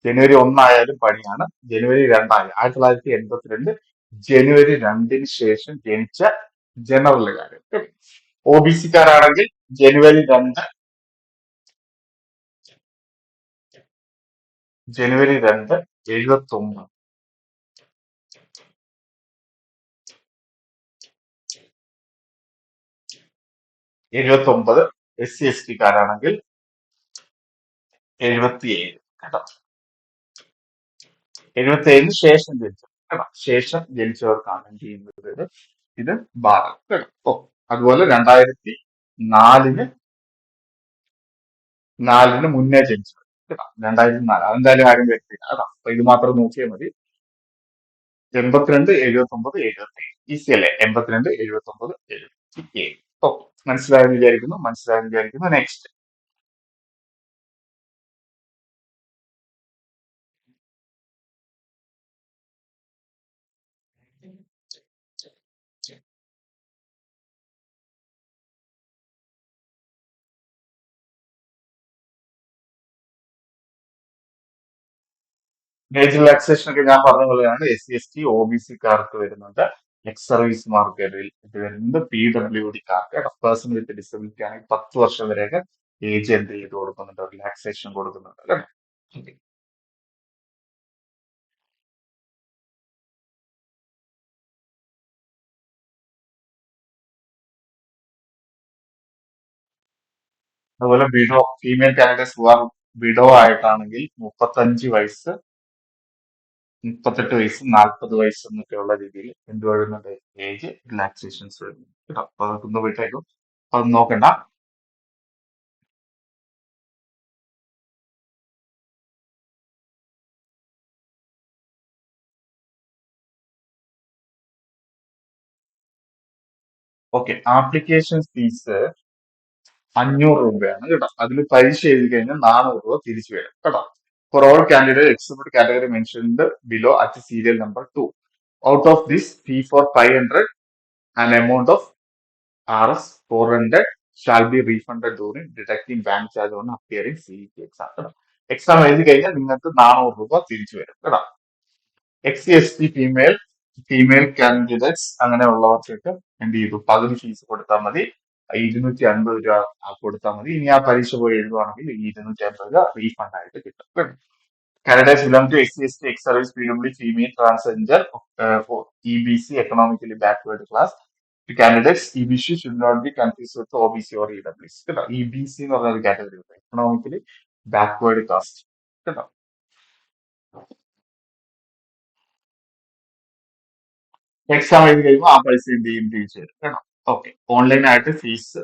A: ജനുവരി 1 പണിയാണ്. ജനുവരി 2 1982 ജനുവരി 2-ന് ശേഷം ജനിച്ച ജനറലുകാര്. ഒ ബി സിക്കാരാണെങ്കിൽ ജനുവരി 2 ജനുവരി 2 1979. 79. SC ST കാരാണെങ്കിൽ 77. കേട്ടോ. 77-ന് ശേഷം ജനിച്ചത് കേട്ടോ. ശേഷം ജനിച്ചവർക്കാണ് എന്ത് ചെയ്യുന്നത്? ഇത് ബാധകം കേട്ടോ. അതുപോലെ 2004-ന് മുന്നേ ജനിച്ചത് കേട്ടോ. 2004 അതെന്തായാലും ആരും വരുത്തില്ല കേട്ടോ. അപ്പൊ ഇത് മാത്രം നോക്കിയാൽ മതി. 82, 79, 77. ഈസി അല്ലേ? 82, 79, 77. ഓക്കെ, മനസ്സിലായെന്ന് വിചാരിക്കുന്നു. നെക്സ്റ്റ്. ഏജ് റിലാക്സേഷൻ ഒക്കെ ഞാൻ പറഞ്ഞ പോലെയാണ്. SC ST OBC-ക്കാർക്ക് വരുന്നുണ്ട്. എക്സ് സർവീസ്മാർക്ക് ഇത് വരുന്നത്. PWD-ക്കാർക്ക് പേഴ്സൺ വിത്ത് ഡിസബിലിറ്റി ആണെങ്കിൽ 10 വർഷം വരെയൊക്കെ ഏജ് എന്ത് ചെയ്ത് കൊടുക്കുന്നുണ്ട്? റിലാക്സേഷൻ കൊടുക്കുന്നുണ്ട് അല്ലേ? Okay. അതുപോലെ ഫീമെയിൽ കാൻഡിഡേറ്റ്സ് വിഡോ ആയിട്ടാണെങ്കിൽ 35 വയസ്സ്, 38 വയസ്സ്, 40 വയസ്സ് എന്നൊക്കെയുള്ള രീതിയിൽ എന്ത് വരുന്നുണ്ട്? ഏജ് റിലാക്സേഷൻസ് വരുന്നുണ്ട് കേട്ടോ. അപ്പൊ അതൊന്ന് വിട്ടേക്കും. അത് നോക്കണ്ട. ഓക്കെ, ആപ്ലിക്കേഷൻ ഫീസ് 500 രൂപയാണ് കേട്ടോ. അതിൽ പരീക്ഷ എഴുതി കഴിഞ്ഞാൽ 400 രൂപ തിരിച്ചു വരും കേട്ടോ. For all candidate except category mentioned below at serial number 2. Out of this fee for 500 and amount of RS 400 shall be refunded during ഡിഡക്ടിംഗ് bank charge on appearing CET exam കേട്ടോ. എക്സാം എഴുതി കഴിഞ്ഞാൽ നിങ്ങൾക്ക് 400 രൂപ തിരിച്ചു വരും കേട്ടോ. SC ST ഫീമെയിൽ കാൻഡിഡേറ്റ്സ് അങ്ങനെയുള്ളവർക്കൊക്കെ എന്ത് ചെയ്തു? പകുതി ഫീസ് കൊടുത്താൽ മതി. 250 രൂപ കൊടുത്താൽ മതി. ഇനി ആ പരീക്ഷ പോയി എഴുതുവാണെങ്കിൽ 250 രൂപ റീഫണ്ട് ആയിട്ട് കിട്ടും. Candidates belong to SC ST ex service PWD female transgender EBC economically backward class. The candidates EBC should not be confused with OBC or EWC. കേട്ടോ. EBC എന്ന് പറഞ്ഞ ഒരു കാറ്റഗറി ഉണ്ട്. എക്കണോമിക്കലി ബാക്ക്വേർഡ് കാസ്റ്റ് കേട്ടോ. Exam എഴുതി കഴിയുമ്പോൾ ആ പൈസ എന്ത് ചെയ്യും? തിരിച്ചു തരും കേട്ടോ. ഓക്കെ, ഓൺലൈനായിട്ട് ഫീസ്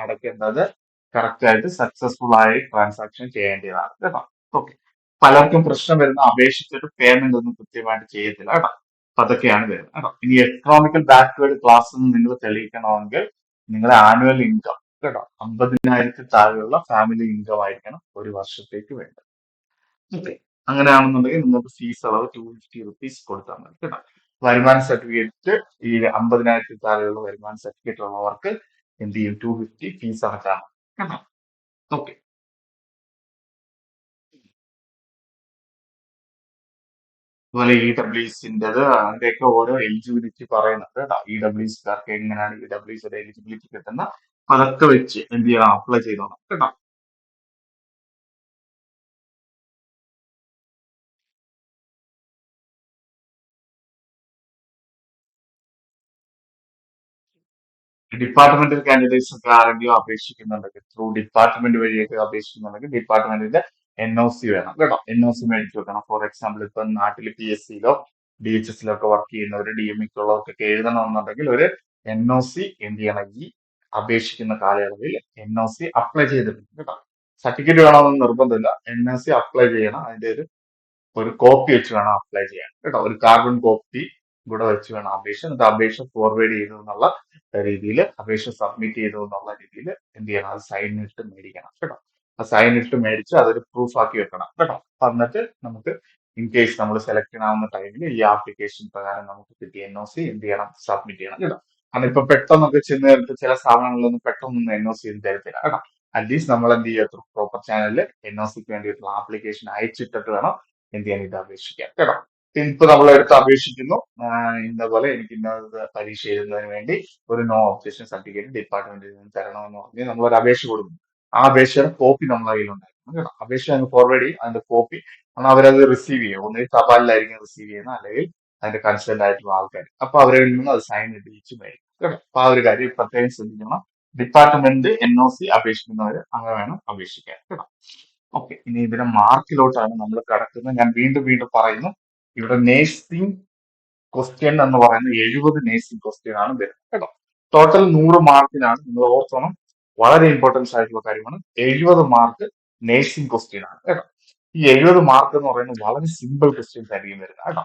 A: അടയ്ക്കേണ്ടത് കറക്റ്റ് ആയിട്ട് സക്സസ്ഫുൾ ആയി ട്രാൻസാക്ഷൻ ചെയ്യേണ്ടതാണ് കേട്ടോ. ഓക്കെ, പലർക്കും പ്രശ്നം വരുന്ന അപേക്ഷിച്ചിട്ട് പേയ്മെന്റ് ഒന്നും കൃത്യമായിട്ട് ചെയ്യത്തില്ല കേട്ടോ. അപ്പൊ അതൊക്കെയാണ് വരുന്നത് കേട്ടോ. ഇനി എക്കണോമിക്കൽ ബാക്ക്വേർഡ് ക്ലാസ് നിങ്ങൾ തെളിയിക്കണമെങ്കിൽ നിങ്ങളുടെ ആനുവൽ ഇൻകം കേട്ടോ 50,000 താഴെയുള്ള ഫാമിലി ഇൻകം ആയിരിക്കണം ഒരു വർഷത്തേക്ക് വേണ്ടത്. ഓക്കെ, അങ്ങനെയാണെന്നുണ്ടെങ്കിൽ നിങ്ങൾക്ക് ഫീസ് അളവ് 250 റുപ്പീസ് കൊടുത്താൽ മതി കേട്ടോ. വരുമാന സർട്ടിഫിക്കറ്റ് ഈ 50,000 താഴെയുള്ള വരുമാന സർട്ടിഫിക്കറ്റ് ഉള്ളവർക്ക് എന്ത് ചെയ്യും? 250 ഫീസ് അടച്ചാൽ മതി കേട്ടോ. ഓക്കെ, അതുപോലെ EWSന്റേത് അതിന്റെയൊക്കെ ഓരോ എലിജിബിലിറ്റി പറയുന്നുണ്ട് കേട്ടോ. EWSക്കാർക്ക് എങ്ങനെയാണ് EWSയുടെ എലിജിബിലിറ്റി കിട്ടുന്ന അതൊക്കെ വെച്ച് എന്ത് ചെയ്യണം? അപ്ലൈ ചെയ്തോണം കേട്ടോ. ഡിപ്പാർട്ട്മെന്റൽ കാൻഡിഡേറ്റ്സ് ഒക്കെ ആരെങ്കിലും അപേക്ഷിക്കുന്നുണ്ടെങ്കിൽ ത്രൂ ഡിപ്പാർട്ട്മെന്റ് വഴിയൊക്കെ അപേക്ഷിക്കുന്നുണ്ടെങ്കിൽ ഡിപ്പാർട്ട്മെന്റിന്റെ NOC വേണം കേട്ടോ. NOC മേടിച്ചു വെക്കണം. ഫോർ എക്സാമ്പിൾ ഇപ്പൊ നാട്ടിൽ PSC-ലോ DHS-ലോ ഒക്കെ വർക്ക് ചെയ്യുന്നവർ DME-ക്കുള്ളവർക്കൊക്കെ എഴുതണമെന്നുണ്ടെങ്കിൽ ഒരു NOC എന്ത് ചെയ്യണം? ഈ അപേക്ഷിക്കുന്ന കാലയളവിൽ NOC അപ്ലൈ ചെയ്തിട്ടുണ്ട് കേട്ടോ. സർട്ടിഫിക്കറ്റ് വേണമെന്ന് നിർബന്ധമില്ല. NOC അപ്ലൈ ചെയ്യണം. അതിന്റെ ഒരു കോപ്പി വെച്ച് വേണം അപ്ലൈ ചെയ്യാൻ കേട്ടോ. ഒരു കാർബൺ കോപ്പി കൂടെ വെച്ച് വേണം അപേക്ഷ. എന്നിട്ട് അപേക്ഷ ഫോർവേഡ് ചെയ്തു എന്നുള്ള രീതിയിൽ അപേക്ഷ സബ്മിറ്റ് ചെയ്തു എന്നുള്ള രീതിയിൽ എന്ത് ചെയ്യണം? അത് സൈൻ ഇട്ട് മേടിക്കണം കേട്ടോ. ആ സൈൻ ഇട്ട് മേടിച്ച് അതൊരു പ്രൂഫ് ആക്കി വെക്കണം കേട്ടോ. അപ്പൊ എന്നിട്ട് നമുക്ക് ഇൻ കേസ് നമ്മൾ സെലക്ട് ആവുന്ന ടൈമിൽ ഈ ആപ്ലിക്കേഷൻ പ്രകാരം നമുക്ക് കിട്ടിയ NOC എന്ത് ചെയ്യണം? സബ്മിറ്റ് ചെയ്യണം കേട്ടോ. കാരണം ഇപ്പൊ പെട്ടെന്നൊക്കെ ചെന്ന് നേരത്തെ ചില സ്ഥാപനങ്ങളിലൊന്നും പെട്ടെന്നൊന്നും NOC ഒന്നും തരത്തില്ല കേട്ടോ. അറ്റ്ലീസ്റ്റ് നമ്മൾ എന്ത് ചെയ്യുക, പ്രോപ്പർ ചാനലിൽ NOCക്ക് വേണ്ടിയിട്ടുള്ള ആപ്ലിക്കേഷൻ അയച്ചിട്ടിട്ട് വേണം എന്ത് ചെയ്യാൻ, ഇത് അപേക്ഷിക്കാൻ കേട്ടോ. ഇപ്പൊ നമ്മൾ എടുത്ത് അപേക്ഷിക്കുന്നു, ഇന്ന പോലെ എനിക്ക് ഇന്ന പരീക്ഷ എഴുതുന്നതിന് വേണ്ടി ഒരു നോ ഒബ്ജക്ഷൻ സർട്ടിഫിക്കറ്റ് ഡിപ്പാർട്ട്മെന്റിൽ നിന്ന് തരണമെന്ന് പറഞ്ഞ് നമ്മൾ ഒരു അപേക്ഷ കൊടുക്കുന്നു. ആ അപേക്ഷയുടെ കോപ്പി നമ്മളെ കയ്യിലുണ്ടായിരുന്നു കേട്ടോ. അപേക്ഷ അങ്ങ് ഫോർവേഡ് ചെയ്യും, അതിന്റെ കോപ്പി കാരണം അവരത് റിസീവ് ചെയ്യും. ഒന്നുകിൽ തപാലിലായിരിക്കും റിസീവ് ചെയ്യുന്നത്, അല്ലെങ്കിൽ അതിന്റെ കൺസേൺ ആയിട്ടുള്ള ആൾക്കാർ. അപ്പൊ അവരിൽ നിന്ന് അത് സൈൻ ഇടിച്ച് മേടിക്കും കേട്ടോ. അപ്പൊ ആ ഒരു കാര്യം പ്രത്യേകം ശ്രദ്ധിക്കണം. ഡിപ്പാർട്ട്മെന്റ് NOC അപേക്ഷിക്കുന്നവർ അങ്ങനെ വേണം അപേക്ഷിക്കാൻ കേട്ടോ. ഓക്കെ, ഇനി ഇതിന്റെ മാർക്കിലോട്ടാണ് നമ്മൾ കടക്കുന്നത്. ഞാൻ വീണ്ടും വീണ്ടും പറയുന്നു, ഇവിടെ നേഴ്സിംഗ് ക്വസ്റ്റ്യൻ എന്ന് പറയുന്നത് 70 നേഴ്സിംഗ് ക്വസ്റ്റ്യൻ ആണ് വരുന്നത് കേട്ടോ. ടോട്ടൽ 100 മാർക്കിനാണ്, നിങ്ങൾ ഓർക്കണം, വളരെ ഇമ്പോർട്ടൻസ് ആയിട്ടുള്ള കാര്യമാണ്. 70 മാർക്ക് നേഴ്സിംഗ് ക്വസ്റ്റ്യൻ ആണ് കേട്ടോ. ഈ 70 മാർക്ക് എന്ന് പറയുന്നത് വളരെ സിമ്പിൾ ക്വസ്റ്റ്യൻസ് ആയിരിക്കും വരുന്നത് കേട്ടോ.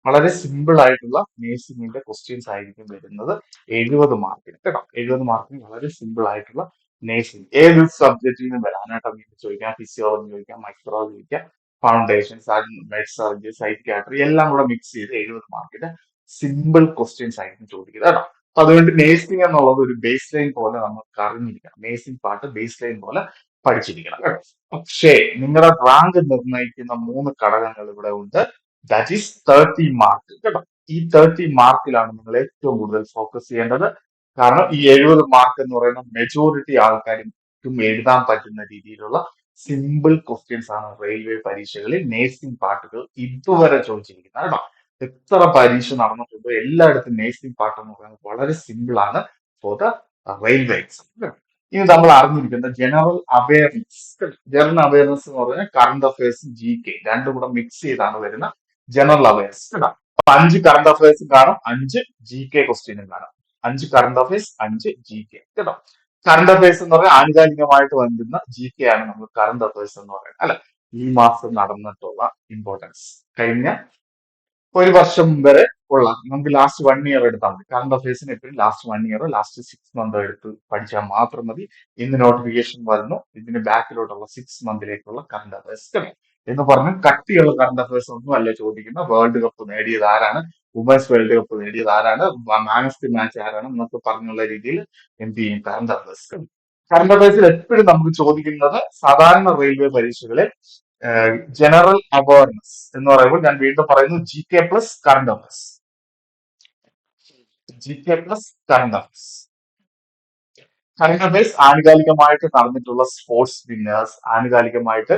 A: വളരെ സിമ്പിൾ ആയിട്ടുള്ള നേഴ്സിംഗിന്റെ ക്വസ്റ്റ്യൻസ് ആയിരിക്കും വരുന്നത് 70 മാർക്കിന് കേട്ടോ. 70 മാർക്കിന് വളരെ സിമ്പിൾ ആയിട്ടുള്ള നേഴ്സിംഗ് ഏത് സബ്ജക്റ്റിൽ നിന്നും വരാം. അനാട്ടമി ചോദിക്കാം, ഫിസിയോളജി ചോദിക്കാം, മൈക്രോളജി ചോദിക്കാം, ഫൗണ്ടേഷൻസ്, മെഡ് സർജറി, സൈക്യാട്രി എല്ലാം കൂടെ മിക്സ് ചെയ്ത് 70 മാർക്കിന്റെ സിമ്പിൾ ക്വസ്റ്റ്യൻസ് ആയിരിക്കും ചോദിക്കുന്നത് കേട്ടോ. അപ്പൊ അതുകൊണ്ട് നേഴ്സിംഗ് എന്നുള്ളത് ഒരു ബേസ് ലൈൻ പോലെ നമുക്ക് അറിഞ്ഞിരിക്കണം. നേഴ്സിംഗ് പാർട്ട് ബേസ് ലൈൻ പോലെ പഠിച്ചിരിക്കണം കേട്ടോ. പക്ഷേ നിങ്ങളുടെ റാങ്ക് നിർണ്ണയിക്കുന്ന 3 ഘടകങ്ങൾ ഇവിടെ ഉണ്ട്. ദാറ്റ് ഈസ് 30 മാർക്ക് കേട്ടോ. ഈ 30 മാർക്കിലാണ് നിങ്ങൾ ഏറ്റവും കൂടുതൽ ഫോക്കസ് ചെയ്യേണ്ടത്. കാരണം ഈ 70 മാർക്ക് എന്ന് പറയുന്ന മെജോറിറ്റി ആൾക്കാർക്കും എഴുതാൻ പറ്റുന്ന രീതിയിലുള്ള സിമ്പിൾ ക്വസ്റ്റ്യൻസ് ആണ് റെയിൽവേ പരീക്ഷകളിൽ നേഴ്സിംഗ് പാർട്ടുകൾ ഇതുവരെ ചോദിച്ചിരിക്കുന്നത് കേട്ടോ. എത്ര പരീക്ഷ നടന്നിട്ടുണ്ടോ എല്ലായിടത്തും നേഴ്സിംഗ് പാർട്ട് എന്ന് പറയുന്നത് വളരെ സിമ്പിൾ ആണ് ഫോർ ദ റെയിൽവേ എക്സാം. ഇനി നമ്മൾ അറിഞ്ഞിരിക്കുന്ന ജനറൽ അവയർനെസ്. ജനറൽ അവയർനെസ് എന്ന് പറഞ്ഞാൽ കറണ്ട് അഫയേഴ്സും GK രണ്ടും കൂടെ മിക്സ് ചെയ്താണ് വരുന്ന ജനറൽ അവയർനെസ് കേട്ടോ. അപ്പൊ 5 കറണ്ട് അഫയേഴ്സും കാണും, 5 GK ക്വസ്റ്റ്യനും കാണും. 5 കറണ്ട് അഫയേഴ്സ്, 5 GK കേട്ടോ. കറണ്ട് അഫയേഴ്സ് എന്ന് പറഞ്ഞാൽ ആനുകാലികമായിട്ട് വരുന്ന GK ആണ് നമ്മൾ കറണ്ട് അഫയേഴ്സ് എന്ന് പറയുന്നത് അല്ലെ. ഈ മാസം നടന്നിട്ടുള്ള ഇമ്പോർട്ടൻസ് കഴിഞ്ഞ ഒരു വർഷം വരെ ഉള്ള, നമുക്ക് ലാസ്റ്റ് 1 ഇയർ എടുത്താൽ മതി. കറണ്ട് അഫയേഴ്സിന് എപ്പോഴും ലാസ്റ്റ് 1 ഇയർ, ലാസ്റ്റ് 6 മന്ത് എടുത്ത് പഠിച്ചാൽ മാത്രം മതി. ഇന്ന് നോട്ടിഫിക്കേഷൻ വരുന്നു, ഇതിന് ബാക്കിലോട്ടുള്ള 6 മന്തിലേക്കുള്ള കറണ്ട് അഫയേഴ്സ് എന്ന് പറഞ്ഞ് കട്ടിയുള്ള കറണ്ട് അഫയേഴ്സ് ഒന്നും അല്ല ചോദിക്കുന്ന. വേൾഡ് കപ്പ് നേടിയത് ആരാണ്, വുമൻസ് വേൾഡ് കപ്പ് നേടിയത് ആരാണ്, മാൻ ഓഫ് ദി മാച്ച് ആരാണ് എന്നൊക്കെ പറഞ്ഞുള്ള രീതിയിൽ എന്ത് ചെയ്യും, കറണ്ട് അഫയേഴ്സ്. കറണ്ട് അഫയേഴ്സിൽ എപ്പോഴും നമുക്ക് ചോദിക്കുന്നത് സാധാരണ റെയിൽവേ പരീക്ഷകളിൽ ജനറൽ അവയർനെസ് എന്ന് പറയുമ്പോൾ ഞാൻ വീണ്ടും പറയുന്നു GK plus current affairs. GK plus current affairs. Current affairs ആനുകാലികമായിട്ട് നടന്നിട്ടുള്ള സ്പോർട്സ് വിന്നേഴ്സ്, ആനുകാലികമായിട്ട്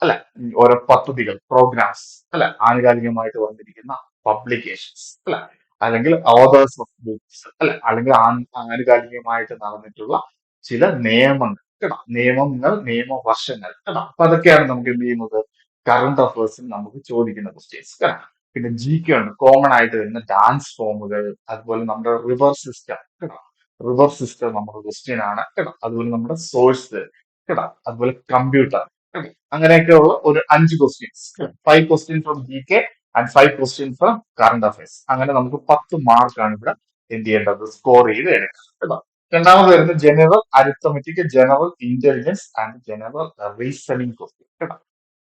A: അല്ല ഓരോ പദ്ധതികൾ, പ്രോഗ്രാംസ് അല്ല, ആനുകാലികമായിട്ട് വന്നിരിക്കുന്ന പബ്ലിക്കേഷൻസ് അല്ല, അല്ലെങ്കിൽ ഓതേഴ്സ് ഓഫ് ബുക്സ് അല്ല, അല്ലെങ്കിൽ ആനുകാലികമായിട്ട് നടന്നിട്ടുള്ള ചില നിയമങ്ങൾ കേട്ടോ. നിയമങ്ങൾ, നിയമവർഷങ്ങൾ കേട്ടോ. അപ്പൊ അതൊക്കെയാണ് നമുക്ക് എന്ത് ചെയ്യുന്നത്, കറണ്ട് അഫയേഴ്സിൽ നമുക്ക് ചോദിക്കുന്ന ക്വസ്റ്റ്യൻസ് കേട്ടോ. പിന്നെ GK ഉണ്ട്, കോമൺ ആയിട്ട് വരുന്ന ഡാൻസ് ഫോമുകൾ, അതുപോലെ നമ്മുടെ റിവർ സിസ്റ്റം കേട്ടോ. റിവർ സിസ്റ്റം നമ്മുടെ ക്വസ്റ്റ്യൻ ആണ് കേട്ടോ. അതുപോലെ നമ്മുടെ സോഴ്സ് കേട്ടോ. അതുപോലെ കമ്പ്യൂട്ടർ കേട്ടോ. അങ്ങനെയൊക്കെയുള്ള ഒരു 5 questions, 5 question from GK and 5 question from current affairs. അങ്ങനെ നമുക്ക് 10 മാർക്കാണ് ഇവിടെ എന്ത് ചെയ്യേണ്ടത്, സ്കോർ ചെയ്ത് എടുക്കാം കേട്ടോ. രണ്ടാമത് വരുന്ന general arithmetic, general intelligence and general reasoning question കേട്ടോ.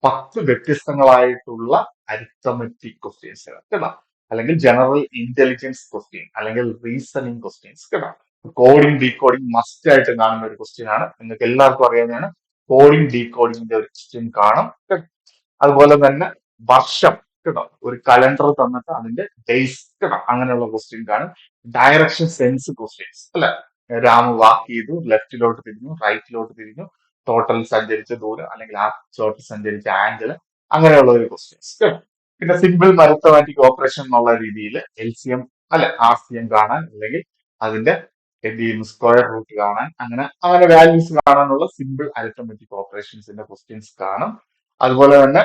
A: 10 വ്യത്യസ്തങ്ങളായിട്ടുള്ള അരിത്തമെറ്റിക് ക്വസ്റ്റ്യൻസ് കേട്ടോ, അല്ലെങ്കിൽ ജനറൽ ഇന്റലിജൻസ് ക്വസ്റ്റ്യൻ, അല്ലെങ്കിൽ റീസണിങ് ക്വസ്റ്റ്യൻസ് കേട്ടോ. കോഡിംഗ് ഡീകോഡിംഗ് മസ്റ്റ് ആയിട്ട് കാണുന്ന ഒരു ക്വസ്റ്റ്യൻ ആണ്. നിങ്ങൾക്ക് എല്ലാവർക്കും അറിയാവുന്നതാണ്. കോഡിംഗ് ഡീകോഡിംഗിന്റെ ഒരു ക്വസ്റ്റ്യൻ കാണും കേട്ടോ. അതുപോലെ തന്നെ വർഷം കേട്ടോ, ഒരു കലണ്ടർ തന്നിട്ട് അതിന്റെ ഡേയ്സ് കേട്ടോ, അങ്ങനെയുള്ള ക്വസ്റ്റ്യൻ കാണും. ഡയറക്ഷൻ സെൻസ് ക്വസ്റ്റ്യൻസ് അല്ലെ, രാമ വാക്ക് ചെയ്തു, ലെഫ്റ്റിലോട്ട് തിരിഞ്ഞു, റൈറ്റിലോട്ട് തിരിഞ്ഞു, ടോട്ടൽ സഞ്ചരിച്ച ദൂരം അല്ലെങ്കിൽ ആ ടോട്ടൽ സഞ്ചരിച്ച ആംഗിൾ, അങ്ങനെയുള്ള ഒരു ക്വസ്റ്റ്യൻസ് കേട്ടോ. പിന്നെ സിമ്പിൾ അരിത്തമാറ്റിക് ഓപ്പറേഷൻ എന്നുള്ള രീതിയിൽ LCM അല്ലെ, RCM കാണാൻ, അല്ലെങ്കിൽ അതിന്റെ എന്ത് ചെയ്യുന്നു, സ്ക്വയർ റൂട്ട് കാണാൻ, അങ്ങനെ അങ്ങനെ വാല്യൂസ് കാണാനുള്ള സിമ്പിൾ അരിത്തമെറ്റിക് ഓപ്പറേഷൻസിന്റെ ക്വസ്റ്റ്യൻസ് കാണും. അതുപോലെ തന്നെ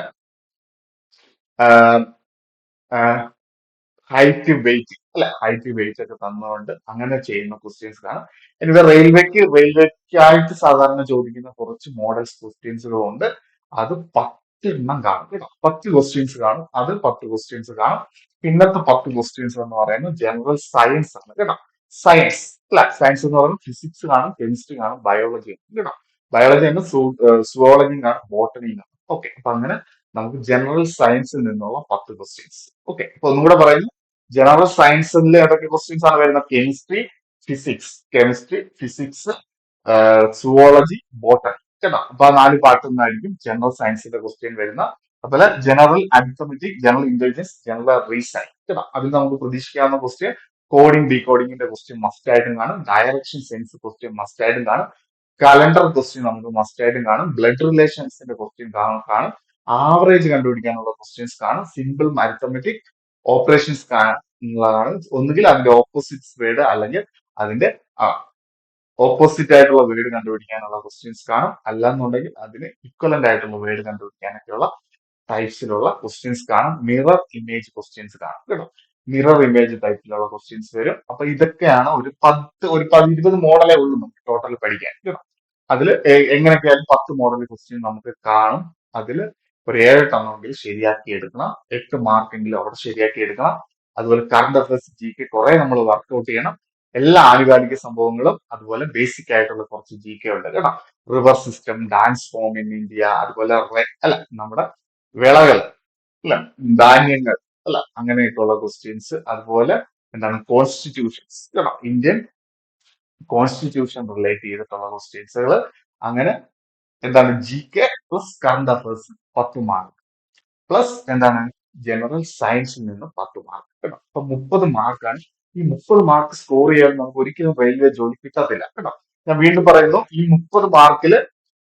A: ഹൈറ്റ് വെയിറ്റ് അല്ലെ, ഹൈറ്റ് വെയിറ്റ് ഒക്കെ തന്നുകൊണ്ട് അങ്ങനെ ചെയ്യുന്ന ക്വസ്റ്റ്യൻസ് കാണും. എനിവേ റെയിൽവേക്കായിട്ട് സാധാരണ ചോദിക്കുന്ന കുറച്ച് മോഡൽസ് ക്വസ്റ്റ്യൻസുകളുണ്ട്. അത് 10 എണ്ണം കാണും കേട്ടോ. 10 ക്വസ്റ്റ്യൻസ് കാണും, അത് 10 ക്വസ്റ്റ്യൻസ് കാണും. പിന്നത്തെ 10 ക്വസ്റ്റ്യൻസ് എന്ന് പറയുന്നത് ജനറൽ സയൻസ് ആണ് കേട്ടോ. സയൻസ് അല്ല, സയൻസ് എന്ന് പറയുന്നത് ഫിസിക്സ് കാണും, കെമിസ്ട്രി കാണും, ബയോളജി കാണും കേട്ടോ. ബയോളജി ആണ്, സുവോളജി കാണും, ബോട്ടണി കാണും. ഓക്കെ, അപ്പൊ അങ്ങനെ നമുക്ക് ജനറൽ സയൻസിൽ നിന്നുള്ള 10 ക്വസ്റ്റ്യൻസ്. ഓക്കെ, അപ്പൊ ഒന്നുകൂടെ പറയുന്നു, ജനറൽ സയൻസിൽ ഏതൊക്കെ ക്വസ്റ്റ്യൻസ് ആണ് വരുന്നത്? കെമിസ്ട്രി ഫിസിക്സ് സുവോളജി ബോട്ടണി കേട്ടോ. അപ്പൊ ആ 4 പാർട്ടിൽ നിന്നായിരിക്കും ജനറൽ സയൻസിന്റെ ക്വസ്റ്റ്യൻ വരുന്ന. അതുപോലെ general arithmetic, general intelligence, general reasoning കേട്ടോ. അതിൽ നമുക്ക് പ്രതീക്ഷിക്കാവുന്ന ക്വസ്റ്റ്യൻ കോഡിംഗ് ഡീകോഡിംഗിന്റെ ക്വസ്റ്റ്യൻ മസ്റ്റ് ആയിട്ടും കാണും. ഡയറക്ഷൻ സെൻസ് ക്വസ്റ്റ്യൻ മസ്റ്റ് ആയിട്ടും കാണും. കലണ്ടർ ക്വസ്റ്റ്യൻ നമുക്ക് മസ്റ്റ് ആയിട്ടും കാണും. ബ്ലഡ് റിലേഷൻസിന്റെ ക്വസ്റ്റ്യൻ കാണും. ആവറേജ് കണ്ടുപിടിക്കാനുള്ള ക്വസ്റ്റ്യൻസ് കാണും. സിമ്പിൾ അരിത്തമെറ്റിക് ഓപ്പറേഷൻസ് ഉള്ളതാണ്. ഒന്നുകിൽ അതിന്റെ ഓപ്പോസിറ്റ്സ് വേർഡ് അല്ലെങ്കിൽ അതിന്റെ ഓപ്പോസിറ്റ് ആയിട്ടുള്ള വേർഡ് കണ്ടുപിടിക്കാനുള്ള ക്വസ്റ്റ്യൻസ് കാണും. അല്ലാന്നുണ്ടെങ്കിൽ അതിന് ഇക്വലന്റ് ആയിട്ടുള്ള വേർഡ് കണ്ടുപിടിക്കാനൊക്കെയുള്ള ടൈപ്സിലുള്ള ക്വസ്റ്റ്യൻസ് കാണും. മിറർ ഇമേജ് ക്വസ്റ്റ്യൻസ് കാണും കേട്ടോ. മിറർ ഇമേജ് ടൈപ്പിലുള്ള ക്വസ്റ്റ്യൻസ് വരും. അപ്പൊ ഇതൊക്കെയാണ് ഒരു 20 മോഡലേ ഉള്ളൂ നമുക്ക് ടോട്ടൽ പഠിക്കാൻ കേട്ടോ. അതിൽ എങ്ങനെയൊക്കെയായാലും 10 മോഡൽ ക്വസ്റ്റ്യൻ നമുക്ക് കാണും. അതിൽ ഒരു 7 എണ്ണമെങ്കിൽ ശരിയാക്കി എടുക്കണം. 8 മാർക്കെങ്കിലും അവിടെ ശരിയാക്കി എടുക്കണം. അതുപോലെ കറണ്ട് അഫയേഴ്സ് ജികെ കുറെ നമ്മൾ വർക്ക്ഔട്ട് ചെയ്യണം. എല്ലാ ആനുകാലിക സംഭവങ്ങളും അതുപോലെ ബേസിക് ആയിട്ടുള്ള കുറച്ച് ജികെ ഉണ്ട് കേട്ടോ. River system, dance form in India, അതുപോലെ അല്ല നമ്മുടെ വിളകൾ അല്ല, ധാന്യങ്ങൾ അല്ല, അങ്ങനെയൊക്കെയുള്ള ക്വസ്റ്റ്യൻസ്. അതുപോലെ എന്താണ് കോൺസ്റ്റിറ്റ്യൂഷൻസ് കേട്ടോ. ഇന്ത്യൻ കോൺസ്റ്റിറ്റ്യൂഷൻ റിലേറ്റ് ചെയ്തിട്ടുള്ള ക്വസ്റ്റ്യൻസുകൾ. അങ്ങനെ എന്താണ് GK plus current affairs 10 mark plus എന്താണ് ജനറൽ സയൻസിൽ നിന്ന് 10 മാർക്ക് കേട്ടോ. അപ്പൊ 30 മാർക്കാണ്. ഈ 30 മാർക്ക് സ്കോർ ചെയ്യാൻ നമുക്ക് ഒരിക്കലും റെയിൽവേ ജോലി കിട്ടത്തില്ല കേട്ടോ. ഞാൻ വീണ്ടും പറയുന്നു, ഈ 30 മാർക്കില്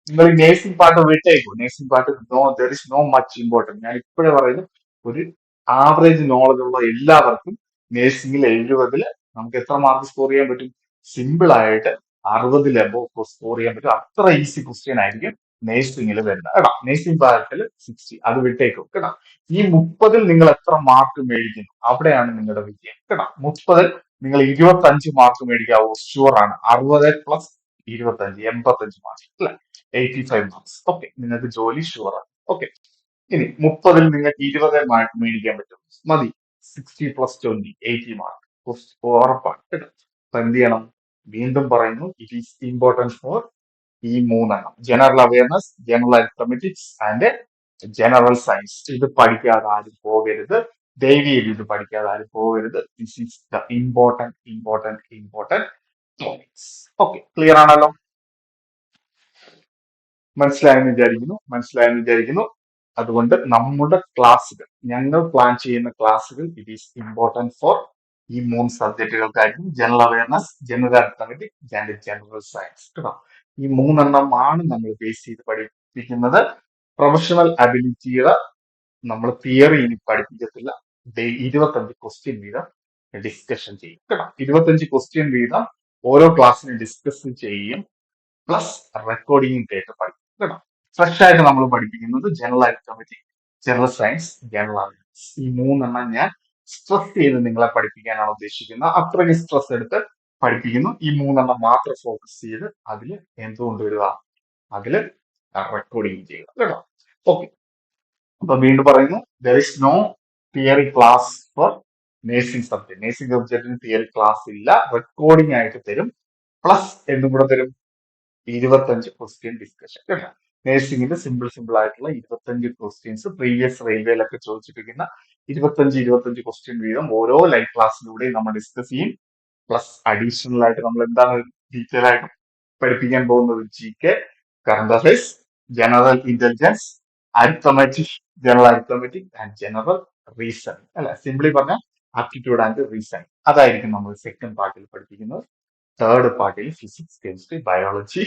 A: നിങ്ങൾ ഈ നേഴ്സിംഗ് പാർട്ട് വിട്ടേക്കും. Nursing part there is no much important. ഞാൻ ഇപ്പോഴേ പറയുന്നു, ഒരു ആവറേജ് നോളജ് ഉള്ള എല്ലാവർക്കും നേഴ്സിംഗിൽ 70 നമുക്ക് എത്ര മാർക്ക് സ്കോർ ചെയ്യാൻ പറ്റും? സിമ്പിൾ ആയിട്ട് 60 എബോവ് സ്കോർ ചെയ്യാൻ പറ്റും. അത്ര ഈസി ക്വസ്റ്റ്യൻ ആയിരിക്കും നേഴ്സിംഗിൽ വരുന്നത് കേട്ടോ. നേഴ്സിംഗ് പാർട്ടിൽ 60 അത് വിട്ടേക്കും കേട്ടോ. ഈ 30-ൽ നിങ്ങൾ എത്ര മാർക്ക് മേടിക്കുന്നു, അവിടെയാണ് നിങ്ങളുടെ വിജയം കേട്ടോ. 30-ൽ നിങ്ങൾ 25 മാർക്ക് മേടിക്കാവൂ, ഷുവർ ആണ്. 60 പ്ലസ് 25 85 മാർക്ക് അല്ലെ, 85 മാർക്സ്. ഓക്കെ, നിങ്ങൾക്ക് ജോലി ഷുവർ ആണ്. ഓക്കെ, ഇനി 30-ൽ നിങ്ങൾക്ക് 20 മാർക്ക് മേടിക്കാൻ പറ്റും, മതി. 60 പ്ലസ് 20 80 മാർക്ക് ഉറപ്പാണ് കേട്ടോ. അപ്പൊ എന്ത് ചെയ്യണം? വീണ്ടും പറയുന്നു, ഇറ്റ് ഈസ് ഇമ്പോർട്ടൻറ്റ് ഫോർ ഈ 3 general awareness, general arithmetics and general science. ഇത് പഠിക്കാതെ ആരും പോകരുത്. ദയവേത് ഇത് പഠിക്കാതെ ആരും പോകരുത്. This is the important topics. Okay, clear ആണല്ലോ? മനസ്സിലായെന്ന് വിചാരിക്കുന്നു. അതുകൊണ്ട് നമ്മുടെ ക്ലാസ്സുകൾ, ഞങ്ങൾ പ്ലാൻ ചെയ്യുന്ന ക്ലാസ്സുകൾ, ഇറ്റ് ഈസ് ഇമ്പോർട്ടൻറ്റ് ഫോർ ഈ 3 സബ്ജക്റ്റുകൾക്കായിരിക്കും. General awareness, general arithmetic and general science കേട്ടോ. ഈ 3 നമ്മൾ ബേസ് ചെയ്ത് പഠിപ്പിക്കുന്നത്. പ്രൊഫഷണൽ അബിലിറ്റിയുടെ നമ്മൾ തിയറി ഇനി പഠിപ്പിക്കത്തില്ല. 25 ക്വസ്റ്റ്യൻ വീതം ഡിസ്കഷൻ ചെയ്യും കേട്ടോ. 25 ക്വസ്റ്റ്യൻ വീതം ഓരോ ക്ലാസ്സിനും ഡിസ്കസ് ചെയ്യും. പ്ലസ് റെക്കോർഡിംഗ് കേട്ട് പഠിക്കും കേട്ടോ. ഫ്രഷ് ആയിട്ട് നമ്മൾ പഠിപ്പിക്കുന്നത് general arithmetic, general science, general awareness. ഈ 3 ഞാൻ സ്ട്രെസ് ചെയ്ത് നിങ്ങളെ പഠിപ്പിക്കാനാണ് ഉദ്ദേശിക്കുന്നത്. അത്രയ്ക്ക് സ്ട്രെസ് എടുത്ത് പഠിപ്പിക്കുന്നു. ഈ 3 മാത്രം ഫോക്കസ് ചെയ്ത് അതിൽ എന്തുകൊണ്ടുവരിക, അതിൽ റെക്കോർഡിങ് ചെയ്യുക കേട്ടോ. ഓക്കെ, അപ്പൊ വീണ്ടും പറയുന്നു, there is no theory class for nursing subject. Nursing സബ്ജക്റ്റിന് തിയറി ക്ലാസ് ഇല്ല, റെക്കോർഡിംഗ് ആയിട്ട് തരും. പ്ലസ് എന്തും കൂടെ തരും, 25 ക്വസ്റ്റ്യൻ ഡിസ്കഷൻ കേട്ടോ. നേഴ്സിംഗിന്റെ സിമ്പിൾ ആയിട്ടുള്ള 25 ക്വസ്റ്റ്യൻസ് പ്രീവിയസ് റെയിൽവേയിലൊക്കെ ചോദിച്ചിരിക്കുന്ന 25 ക്വസ്റ്റ്യൻ വീതം ഓരോ ലൈവ് ക്ലാസ്സിലൂടെ നമ്മൾ ഡിസ്കസ് ചെയ്യും. പ്ലസ് അഡീഷണൽ ആയിട്ട് നമ്മൾ എന്താണ് ഡീറ്റെയിൽ ആയിട്ട് പഠിപ്പിക്കാൻ പോകുന്നത്? GK, current affairs, general intelligence, arithmetic, general arithmetic and general reasoning അല്ലെ, സിംപ്ലി പറഞ്ഞ ആപ്റ്റിറ്റ്യൂഡ് ആൻഡ് റീസണിങ്. അതായിരിക്കും നമ്മൾ സെക്കൻഡ് പാർട്ടിൽ പഠിപ്പിക്കുന്നത്. തേർഡ് പാർട്ടിൽ ഫിസിക്സ്, കെമിസ്ട്രി, ബയോളജി,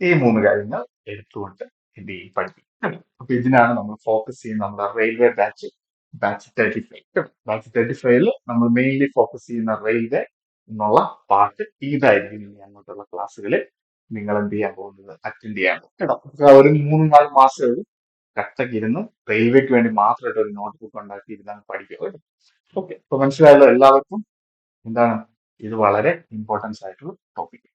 A: ഈ 3 കാര്യങ്ങൾ എടുത്തുകൊണ്ട് എന്ത് ചെയ്യും, പഠിപ്പിക്കും. അപ്പൊ ഇതിനാണ് നമ്മൾ ഫോക്കസ് ചെയ്യുന്നത് നമ്മുടെ റെയിൽവേ ബാച്ച് 35. ബാച്ച് 35-ൽ നമ്മൾ മെയിൻലി ഫോക്കസ് ചെയ്യുന്ന റെയിൽവേ എന്നുള്ള പാർട്ട് ഇതായിരിക്കും. ഇനി അങ്ങോട്ടുള്ള ക്ലാസ്സുകളിൽ നിങ്ങൾ എന്ത് ചെയ്യാൻ പോകുന്നത്, അറ്റൻഡ് ചെയ്യാൻ പോകും കേട്ടോ. ഒരു 3-4 മാസം കട്ടക്ക് ഇരുന്ന് റെയിൽവേക്ക് വേണ്ടി മാത്രമായിട്ട് ഒരു നോട്ട് ബുക്ക് ഉണ്ടാക്കി ഇരുന്നാണ് പഠിക്കുക കേട്ടോ. ഓക്കെ, അപ്പൊ മനസ്സിലായല്ലോ എല്ലാവർക്കും? എന്താണ് ഇത് വളരെ ഇമ്പോർട്ടൻസ് ആയിട്ടുള്ള ടോപ്പിക്.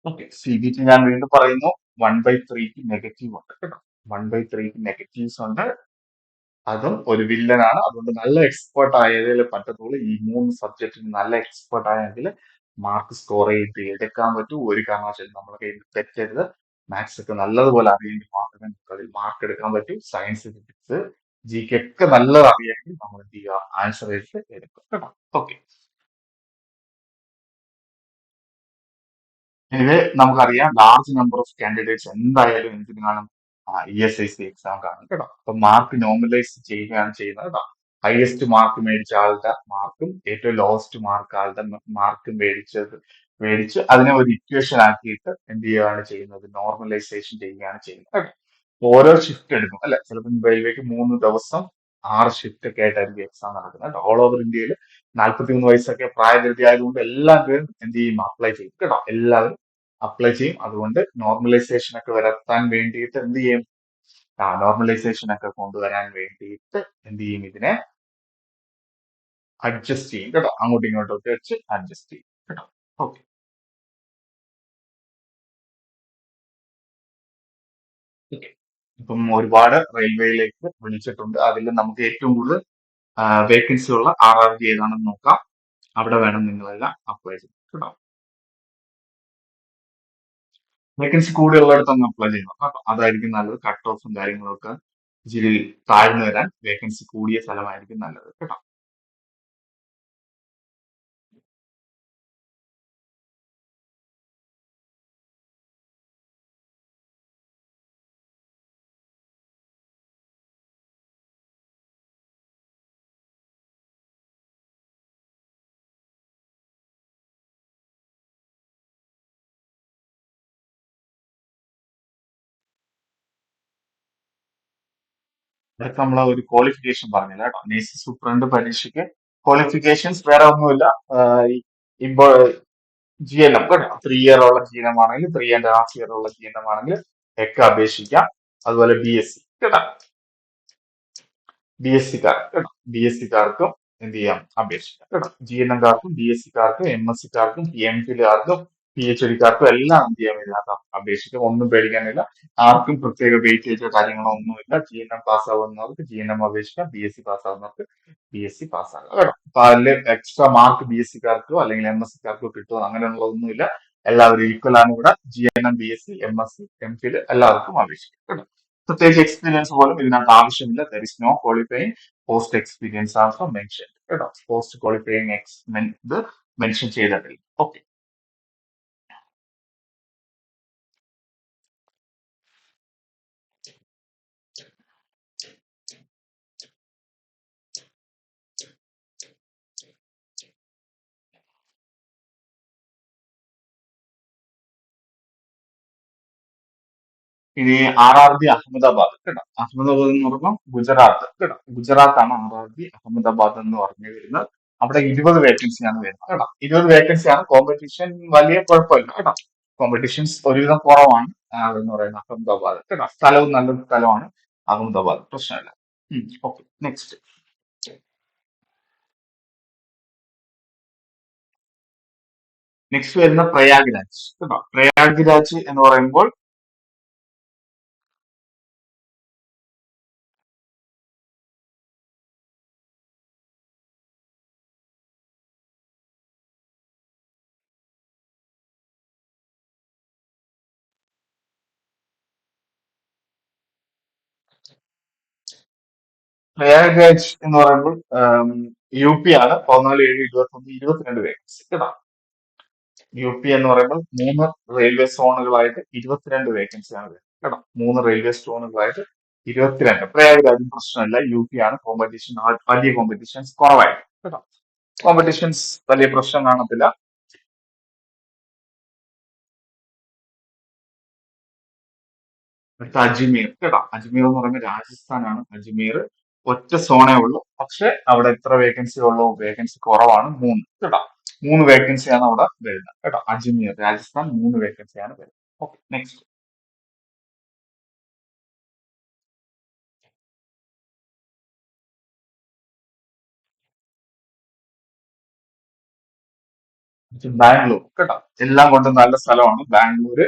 A: ഓക്കെ, CBT ഞാൻ വീണ്ടും പറയുന്നു, 1/3 നെഗറ്റീവ് ഉണ്ട് കേട്ടോ. 1/3 നെഗറ്റീവ്സ് ഉണ്ട്. അതും ഒരു വില്ലനാണ്. അതുകൊണ്ട് നല്ല എക്സ്പേർട്ട് ആയതിൽ പറ്റത്തുള്ളൂ. ഈ 3 സബ്ജക്റ്റിന് നല്ല എക്സ്പേർട്ട് ആയെങ്കിൽ മാർക്ക് സ്കോർ ചെയ്ത് എടുക്കാൻ പറ്റൂ. ഒരു കാരണവശാലും നമ്മുടെ കയ്യിൽ തെറ്റരുത്. മാത്സ് ഒക്കെ നല്ലതുപോലെ അറിയെങ്കിൽ മാത്രമേ നമുക്ക് അതിൽ മാർക്ക് എടുക്കാൻ പറ്റൂ. സയൻസ്, ഫിസിക്സ്, ജി കെ ഒക്കെ നല്ലത് അറിയാമെങ്കിൽ നമ്മൾ എന്ത് ചെയ്യുക, ആൻസർ ചെയ്ത് എടുക്കുക കേട്ടോ. ഓക്കെ. എനിവേ നമുക്കറിയാം ലാർജ് നമ്പർ ഓഫ് കാൻഡിഡേറ്റ്സ് എന്തായാലും എന്തിനു കാണും, ESIC എക്സാം കാണും കേട്ടോ. അപ്പൊ മാർക്ക് നോർമലൈസ് ചെയ്യുകയാണ് ചെയ്യുന്നത് കേട്ടോ. ഹയസ്റ്റ് മാർക്ക് മേടിച്ച ആളുടെ മാർക്കും ഏറ്റവും ലോവസ്റ്റ് മാർക്ക് ആളുടെ മാർക്കും മേടിച്ച് അതിനെ ഒരു ഇക്വേഷൻ ആക്കിയിട്ട് എന്ത് ചെയ്യുകയാണ് ചെയ്യുന്നത്, നോർമലൈസേഷൻ ചെയ്യുകയാണ് ചെയ്യുന്നത് കേട്ടോ. ഓരോ ഷിഫ്റ്റ് എടുക്കും അല്ലെ. ചിലപ്പോൾ റെയിൽവേക്ക് 3 ദിവസം 6 ഷിഫ്റ്റ് ഒക്കെ ആയിട്ടായിരിക്കും എക്സാം നടക്കുന്നത് കേട്ടോ. ഓൾ ഓവർ ഇന്ത്യയിൽ 43 വയസ്സൊക്കെ പ്രായപരിധി ആയതുകൊണ്ട് എല്ലാവരും എന്ത് ചെയ്യും, അപ്ലൈ ചെയ്യും കേട്ടോ. എല്ലാവരും അപ്ലൈ ചെയ്യും. അതുകൊണ്ട് നോർമലൈസേഷൻ ഒക്കെ വരുത്താൻ വേണ്ടിയിട്ട് എന്ത് ചെയ്യും, നോർമലൈസേഷൻ ഒക്കെ കൊണ്ടുവരാൻ വേണ്ടിയിട്ട് എന്ത് ചെയ്യും, ഇതിനെ അഡ്ജസ്റ്റ് ചെയ്യും കേട്ടോ. അങ്ങോട്ടും ഇങ്ങോട്ടും ഒക്കെ വെച്ച് അഡ്ജസ്റ്റ് ചെയ്യും കേട്ടോ. ഓക്കെ. ഓക്കെ. ഇപ്പം ഒരുപാട് റെയിൽവേയിലേക്ക് വിളിച്ചിട്ടുണ്ട്. അതിൽ നമുക്ക് ഏറ്റവും കൂടുതൽ വേക്കൻസി ഉള്ള RRB ഏതാണെന്ന് നോക്കാം. അവിടെ വേണം നിങ്ങളെല്ലാം അപ്ലൈ ചെയ്യാൻ കേട്ടോ. വേക്കൻസി കൂടിയുള്ളിടത്തൊന്ന് അപ്ലൈ ചെയ്യണം കേട്ടോ. അതായിരിക്കും നല്ലത്. കട്ട് ഓഫും കാര്യങ്ങളൊക്കെ ഇച്ചിരി താഴ്ന്നു വരാൻ വേക്കൻസി കൂടിയ സ്ഥലമായിരിക്കും നല്ലത് കേട്ടോ. ഇതൊക്കെ നമ്മളെ ഒരു ക്വാളിഫിക്കേഷൻ പറഞ്ഞില്ല കേട്ടോ. നേഴ്സിംഗ് സൂപ്രണ്ട് പരീക്ഷയ്ക്ക് ക്വാളിഫിക്കേഷൻസ് വേറെ ഒന്നുമില്ല. ഇപ്പൊ GNM കേട്ടോ. 3 ഇയർ ഉള്ള GNM ആണെങ്കിൽ, 3.5 ഇയർ ഉള്ള GNM ആണെങ്കിൽ ഒക്കെ അപേക്ഷിക്കാം. അതുപോലെ BSc കേട്ടോ. BSc-കാർക്ക് കേട്ടോ. BSc-കാർക്കും എന്ത് ചെയ്യാം, അപേക്ഷിക്കാം കേട്ടോ. GNM-കാർക്കും BSc-കാർക്കും MSc-കാർക്കും PMFIL-കാർക്കും PhD-കാർക്കും എല്ലാം എന്ത് ചെയ്യാൻ ഇതിനകത്ത് അപേക്ഷിക്കാം. ഒന്നും പേടിക്കാനില്ല. ആർക്കും പ്രത്യേക വെയിറ്റേജോ കാര്യങ്ങളോ ഒന്നുമില്ല. GNM പാസ്സാവുന്നവർക്ക് GNM അപേക്ഷിക്കാം. BSc പാസ്സാവുന്നവർക്ക് BSc പാസ്സാകാം കേട്ടോ. അപ്പൊ അതിൽ എക്സ്ട്രാ മാർക്ക് BSc-കാർക്കോ അല്ലെങ്കിൽ MSc-കാർക്കോ കിട്ടുമോ അങ്ങനെയുള്ളതൊന്നുമില്ല. എല്ലാവരും ഈക്വൽ ആണ് ഇവിടെ. GNM, BSc, MSc, MPhil എല്ലാവർക്കും അപേക്ഷിക്കാം കേട്ടോ. പ്രത്യേകിച്ച് എക്സ്പീരിയൻസ് പോലും ഇതിനകത്ത് ആവശ്യമില്ല. There is no qualifying post experience also mention കേട്ടോ. പോസ്റ്റ് ക്വാളിഫയിങ് ഇത് മെൻഷൻ ചെയ്തിട്ടില്ല. ഓക്കെ. ഇനി RRB അഹമ്മദാബാദ് കേട്ടോ. അഹമ്മദാബാദ് എന്ന് പറയുമ്പോൾ ഗുജറാത്ത് കേട്ടോ. ഗുജറാത്താണ് RRB അഹമ്മദാബാദ് എന്ന് പറഞ്ഞു വരുന്നത്. അവിടെ 20 വേക്കൻസിയാണ് വരുന്നത് കേട്ടോ. 20 വേക്കൻസിയാണ്. കോമ്പറ്റീഷൻ വലിയ കുഴപ്പമില്ല കേട്ടോ. കോമ്പറ്റീഷൻസ് ഒരുവിധം കുറവാണ്. എന്ന് പറയുന്നത് അഹമ്മദാബാദ് കേട്ടോ. സ്ഥലവും നല്ലൊരു സ്ഥലമാണ് അഹമ്മദാബാദ്. പ്രശ്നമില്ല. ഓക്കെ. നെക്സ്റ്റ്. നെക്സ്റ്റ് വരുന്ന പ്രയാഗ്രാജ് കേട്ടോ. പ്രയാഗ്രാജ് എന്ന് പറയുമ്പോൾ പ്രയാഗ്രാജ് എന്ന് പറയുമ്പോൾ UP ആണ്. 14, 7, 21, 22 വേക്കൻസി കേട്ടോ. UP എന്ന് പറയുമ്പോൾ 3 റെയിൽവേ സോണുകളായിട്ട് 22 വേക്കൻസിയാണ് വരുന്നത് കേട്ടോ. 3 റെയിൽവേ സോണുകളായിട്ട് 22. പ്രയാഗ്രാജും പ്രശ്നമില്ല. UP ആണ്. കോമ്പറ്റീഷൻ വലിയ കോമ്പറ്റീഷൻസ് കുറവായിരിക്കും കേട്ടോ. കോമ്പറ്റീഷൻസ് വലിയ പ്രശ്നം കാണത്തില്ല. അടുത്ത അജ്മീർ കേട്ടോ. അജ്മീർ എന്ന് പറയുമ്പോൾ രാജസ്ഥാനാണ്. അജ്മീർ ഒറ്റ സോണേ ഉള്ളൂ. പക്ഷെ അവിടെ എത്ര വേക്കൻസി ഉള്ളൂ, വേക്കൻസി കുറവാണ്. 3 കേട്ടോ. 3 വേക്കൻസിയാണ് അവിടെ വരുന്നത് കേട്ടോ. അജ്മീർ രാജസ്ഥാൻ 3 വേക്കൻസിയാണ് വരുന്നത്. ഓക്കെ. നെക്സ്റ്റ്. ബാംഗ്ലൂർ കേട്ടോ. എല്ലാം കൊണ്ടും നല്ല സ്ഥലമാണ് ബാംഗ്ലൂർ.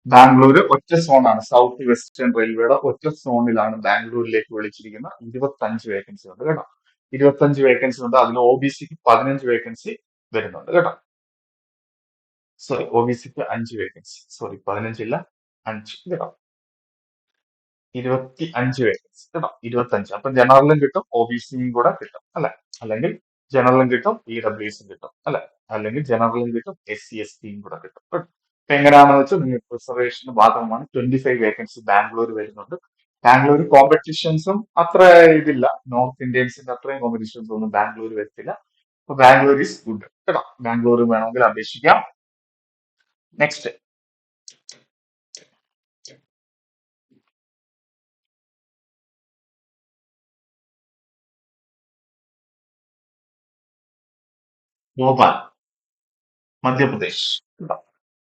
A: ബാംഗ്ലൂർ ഒറ്റ സോണാണ്. സൗത്ത് വെസ്റ്റേൺ റെയിൽവേയുടെ ഒറ്റ സോണിലാണ് ബാംഗ്ലൂരിലേക്ക് വിളിച്ചിരിക്കുന്ന. 25 വേക്കൻസി ഉണ്ട് കേട്ടോ. 25 വേക്കൻസി ഉണ്ട്. അതിൽ OBCക്ക് 15 വേക്കൻസി, വരുന്നുണ്ട് കേട്ടോ. സോറി, ഒ ബി സിക്ക് 5 വേക്കൻസി, സോറി 15ഇല്ല, 5 കേട്ടോ. 25 വേക്കൻസി കേട്ടോ, 25. അപ്പൊ ജനറലും കിട്ടും, ഒ ബി സിയും കൂടെ കിട്ടും അല്ലെ, അല്ലെങ്കിൽ ജനറലും കിട്ടും, ഇ ഡബ്ല്യു എസും കിട്ടും അല്ലെ, അല്ലെങ്കിൽ ജനറലും കിട്ടും, എസ് സി എസ് ടിയും കൂടെ കിട്ടും കേട്ടോ. അപ്പൊ എങ്ങനെയാണെന്ന് വെച്ചാൽ നിങ്ങൾക്ക് റിസർവേഷന് ബാധകമാണ്. 25 വേക്കൻസി ബാംഗ്ലൂർ വരുന്നുണ്ട്. ബാംഗ്ലൂർ കോമ്പറ്റീഷൻസും അത്ര ഇതില്ല, നോർത്ത് ഇന്ത്യൻസിന്റെ അത്രയും കോമ്പറ്റീഷൻസ് ഒന്നും ബാംഗ്ലൂർ വരത്തില്ല. അപ്പൊ ബാംഗ്ലൂർ ഈസ് ഗുഡ് കേട്ടോ, ബാംഗ്ലൂർ വേണമെങ്കിൽ അപേക്ഷിക്കാം. നെക്സ്റ്റ്, ഭോപ്പാൽ, മധ്യപ്രദേശ് കേട്ടോ.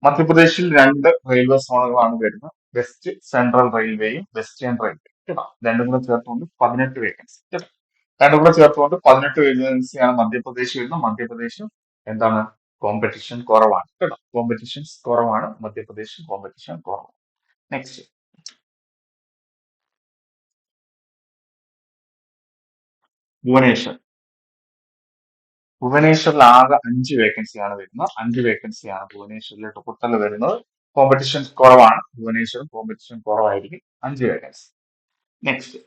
A: മധ്യപ്രദേശിൽ 2 റെയിൽവേ സോണുകളാണ് വരുന്നത്, വെസ്റ്റ് സെൻട്രൽ റെയിൽവേയും വെസ്റ്റേൺ റെയിൽവേ കേട്ടോ. രണ്ടും കൂടെ ചേർത്തുകൊണ്ട് 18 വേക്കൻസി കേട്ടോ. രണ്ടും കൂടെ ചേർത്തുകൊണ്ട് 18 വേക്കൻസിയാണ് മധ്യപ്രദേശ് വരുന്നത്. മധ്യപ്രദേശ് എന്താണ്, കോമ്പറ്റീഷൻ കുറവാണ് കേട്ടോ, കോമ്പറ്റീഷൻസ് കുറവാണ്, മധ്യപ്രദേശ് കോമ്പറ്റീഷൻ കുറവാണ്. നെക്സ്റ്റ്, ഭുവനേശ്വർ. ഭുവനേശ്വറിൽ ആകെ 5 വേക്കൻസിയാണ് വരുന്നത്. 5 വേക്കൻസിയാണ് ഭുവനേശ്വറിൽ ടോട്ടൽ വരുന്നത്. കോമ്പറ്റീഷൻ കുറവാണ്, ഭുവനേശ്വറും കോമ്പറ്റീഷൻ കുറവായിരിക്കും. 5 വേക്കൻസി. നെക്സ്റ്റ്,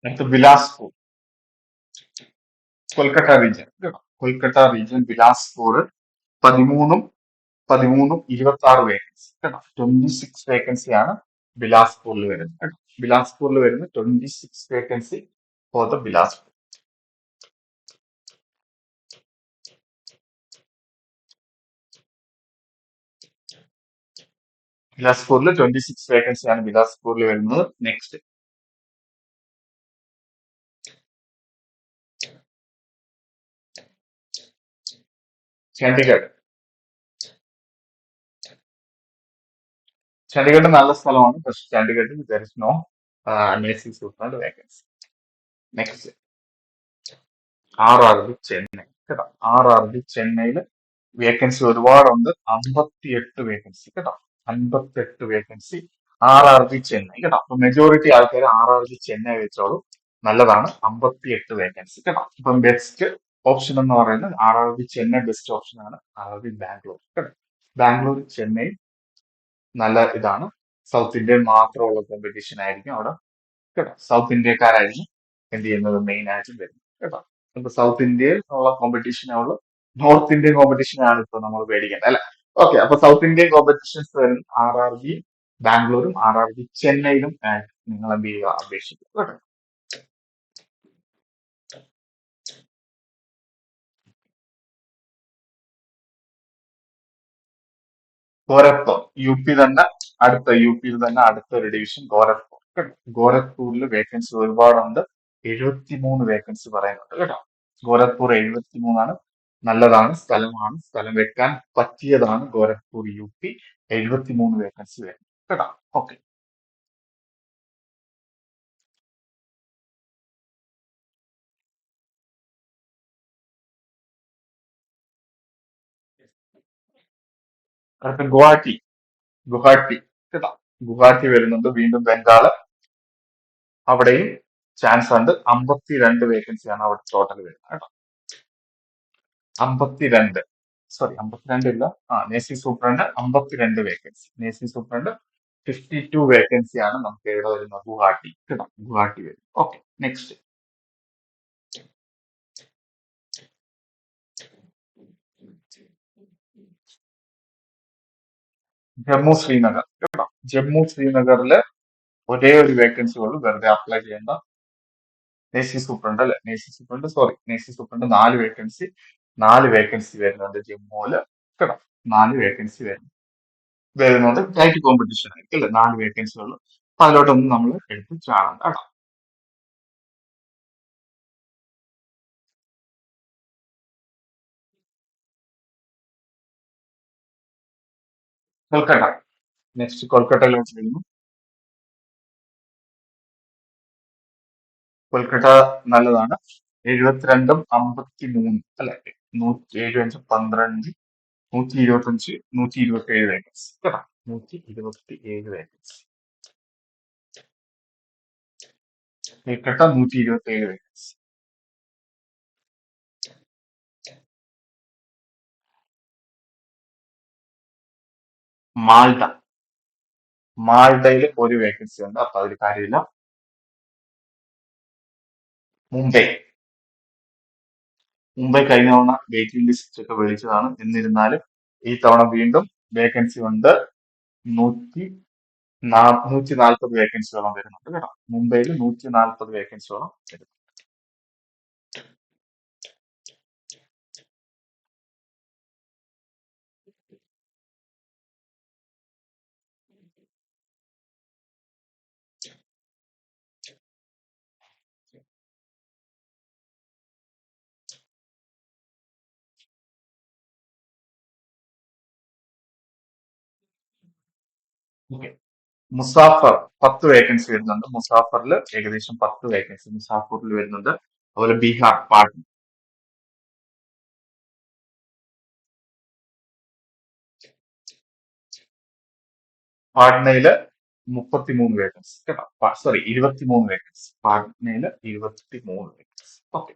A: അടുത്ത ബിലാസ്പൂർ, കൊൽക്കത്ത റീജിയൻ കേട്ടോ. കൊൽക്കത്ത റീജിയൻ ബിലാസ്പൂർ 13 26 വേക്കൻസി കേട്ടോ. 26 വേക്കൻസിയാണ് ബിലാസ്പൂരിൽ വരുന്നത് കേട്ടോ. ബിലാസ്പൂരിൽ വരുന്ന 26 വേക്കൻസി ഫോർ ദ ബിലാസ്പൂർ. ബിലാസ്പൂരിൽ 26 വേക്കൻസിയാണ് ബിലാസ്പൂരിൽ വരുന്നത്. നെക്സ്റ്റ്, ചണ്ഡീഗഡ്. ചണ്ഡീഗഡ് നല്ല സ്ഥലമാണ്, പക്ഷെ ചണ്ഡീഗഡിൽ there is no nursing superintendent vacancy. Next, RRB Chennai കേട്ടോ. RRB ചെന്നൈയിൽ വേക്കൻസി ഒരുപാടുണ്ട്, 58 വേക്കൻസി കേട്ടോ. 58 വേക്കൻസി RRB ചെന്നൈ കേട്ടോ. അപ്പൊ മെജോറിറ്റി ആൾക്കാർ RRB ചെന്നൈ വെച്ചോളൂ, നല്ലതാണ്. 58 വേക്കൻസി കേട്ടോ. ഇപ്പം ബെസ്റ്റ് ഓപ്ഷൻ എന്ന് പറയുന്നത് RRB ചെന്നൈ ബെസ്റ്റ് ഓപ്ഷൻ ആണ്. RRB ബാംഗ്ലൂർ കേട്ടോ. ബാംഗ്ലൂർ ചെന്നൈ നല്ല ഇതാണ്. സൗത്ത് ഇന്ത്യൻ മാത്രമുള്ള കോമ്പറ്റീഷൻ ആയിരിക്കും അവിടെ കേട്ടോ. സൗത്ത് ഇന്ത്യക്കാരായിരിക്കും എന്ത് ചെയ്യുന്നത്, മെയിൻ ആയിട്ടും വരുന്നത് കേട്ടോ. അപ്പൊ സൗത്ത് ഇന്ത്യയിൽ ഉള്ള കോമ്പറ്റീഷനേ ഉള്ളൂ, നോർത്ത് ഇന്ത്യൻ കോമ്പറ്റീഷനാണ് ഇപ്പൊ നമ്മൾ പേടിക്കേണ്ടത് അല്ലെ. ഓക്കെ, അപ്പൊ സൗത്ത് ഇന്ത്യൻ കോമ്പറ്റീഷൻസ് വരും RRB ബാംഗ്ലൂരും RRB ചെന്നൈയിലും നിങ്ങൾ എന്ത് ചെയ്യുക, അപേക്ഷിക്കുക കേട്ടോ. ഗോരഖ്പൂർ, UP തന്നെ, അടുത്തൊരു ഡിവിഷൻ ഗോരഖ്പൂർ കേട്ടോ. ഗോരഖ്പൂരിൽ വേക്കൻസി ഒരുപാടുണ്ട്, 73 വേക്കൻസി പറയുന്നുണ്ട് കേട്ടോ. ഗോരഖ്പൂർ 73ആണ്. നല്ലതാണ്, സ്ഥലമാണ്, സ്ഥലം വെക്കാൻ പറ്റിയതാണ് ഗോരഖ്പൂർ UP. 73 വേക്കൻസി വരും കേട്ടോ. ഓക്കെ, അടുത്ത ഗുവാഹട്ടി. ഗുവാഹട്ടി കേട്ടോ. ഗുവാഹട്ടി വരുന്നുണ്ട്, വീണ്ടും ബംഗാള്. അവിടെയും ചാൻസ് ഉണ്ട്. 52 വേക്കൻസിയാണ് അവിടെ ടോട്ടൽ വരുന്നത് കേട്ടോ. 52, സോറി 52 ഇല്ല, nursing superintendent 52 vacancy. Nursing superintendent 52 വേക്കൻസിയാണ് നമുക്ക് ഇവിടെ വരുന്നത്, ഗുവാഹട്ടി കേട്ടോ. ഗുവാഹട്ടി വരും. ഓക്കെ, നെക്സ്റ്റ്, ജമ്മു ശ്രീനഗർ കേട്ടോ. ജമ്മു ശ്രീനഗറില് ഒരേ ഒരു വേക്കൻസി ഉള്ളൂ, വെറുതെ അപ്ലൈ ചെയ്യേണ്ട. നേഴ്സിംഗ് സൂപ്രണ്ട് അല്ലെ, nursing superintendent, sorry nursing superintendent 4 vacancy. 4 vacancy വരുന്നുണ്ട് ജമ്മുവില് കേട്ടോ. 4 വേക്കൻസി വരുന്നുണ്ട്, ടൈറ്റ് കോമ്പറ്റീഷൻ ആയിരിക്കും അല്ലെ. 4 വേക്കൻസി ഉള്ളു, അപ്പൊ അതിലോട്ടൊന്നും നമ്മൾ എടുത്ത് ചാടണ്ട കേട്ടോ. കൊൽക്കട്ട, നെക്സ്റ്റ് കൊൽക്കട്ടയിലോട്ട് വരുന്നു. കൊൽക്കത്ത നല്ലതാണ്. 72 53 അല്ലെ, 107 5 12 125 127 വേക്കൻസി കേട്ടോ. 127 വേക്കൻസി. കൊൽക്കത്ത 127 വേക്കൻസി. മാൾട്ട, മാൾട്ടയിൽ ഒരു വേക്കൻസി ഉണ്ട്, അപ്പൊ അതിൽ കാര്യമില്ല. മുംബൈ, മുംബൈ കഴിഞ്ഞ തവണ വെയിറ്റിംഗ് ലിസ്റ്റ് ഒക്കെ വിളിച്ചതാണ്. എന്നിരുന്നാലും ഈ തവണ വീണ്ടും വേക്കൻസി ഉണ്ട്. 140 വേക്കൻസിയോളം വരുന്നുണ്ട് കേട്ടോ. മുംബൈയിൽ 140 വേക്കൻസിയോളം വരുന്നു. ഓക്കെ. മുസാഫർ 10 വേക്കൻസി വരുന്നുണ്ട്. മുസാഫറിൽ ഏകദേശം 10 വേക്കൻസി മുസാഫറിൽ വരുന്നുണ്ട്. അതുപോലെ ബീഹാർ പാട്നയില് 33 വേക്കൻസി കേട്ടോ. Sorry, 23 vacancy. പാട്നയില് 23 വേക്കൻസി. ഓക്കെ.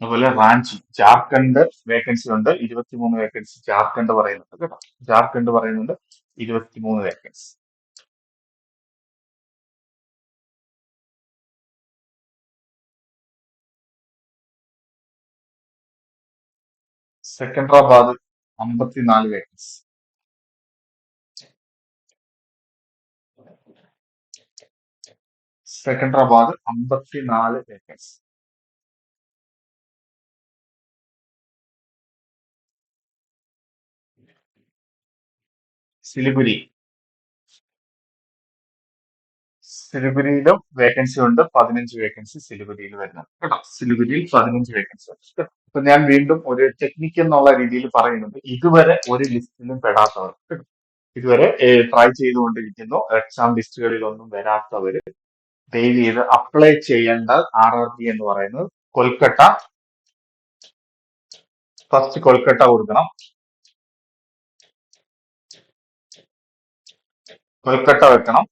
A: അതുപോലെ റാഞ്ചി ജാർഖണ്ഡ് വേക്കൻസി ഉണ്ട്. 23 വേക്കൻസി ജാർഖണ്ഡ് പറയുന്നുണ്ട് കേട്ടോ. ജാർഖണ്ഡ് പറയുന്നുണ്ട് 23 vacancy. Secunderabad 54 vacancy. Secunderabad 54 vacancy. Siliguri, സിലിഗുരിയിലും വേക്കൻസി ഉണ്ട്. 15 വേക്കൻസി സിലിഗുരിയിൽ വരുന്നുണ്ട് കേട്ടോ. സിലിഗുരിയിൽ 15 വേക്കൻസി ഉണ്ട് കേട്ടോ. അപ്പൊ ഞാൻ വീണ്ടും ഒരു ടെക്നിക്ക് എന്നുള്ള രീതിയിൽ പറയുന്നുണ്ട്. ഇതുവരെ ഒരു ലിസ്റ്റിലും പെടാത്തവർ കേട്ടോ. ഇതുവരെ ട്രൈ ചെയ്തുകൊണ്ടിരിക്കുന്നു, എക്സാം ലിസ്റ്റുകളിൽ ഒന്നും വരാത്തവര് ദയവ് ചെയ്ത് അപ്ലൈ ചെയ്യേണ്ട RRB എന്ന് പറയുന്നത് കൊൽക്കത്ത. ഫസ്റ്റ് കൊൽക്കത്ത കൊടുക്കണം. കൊൽക്കത്ത വെക്കണം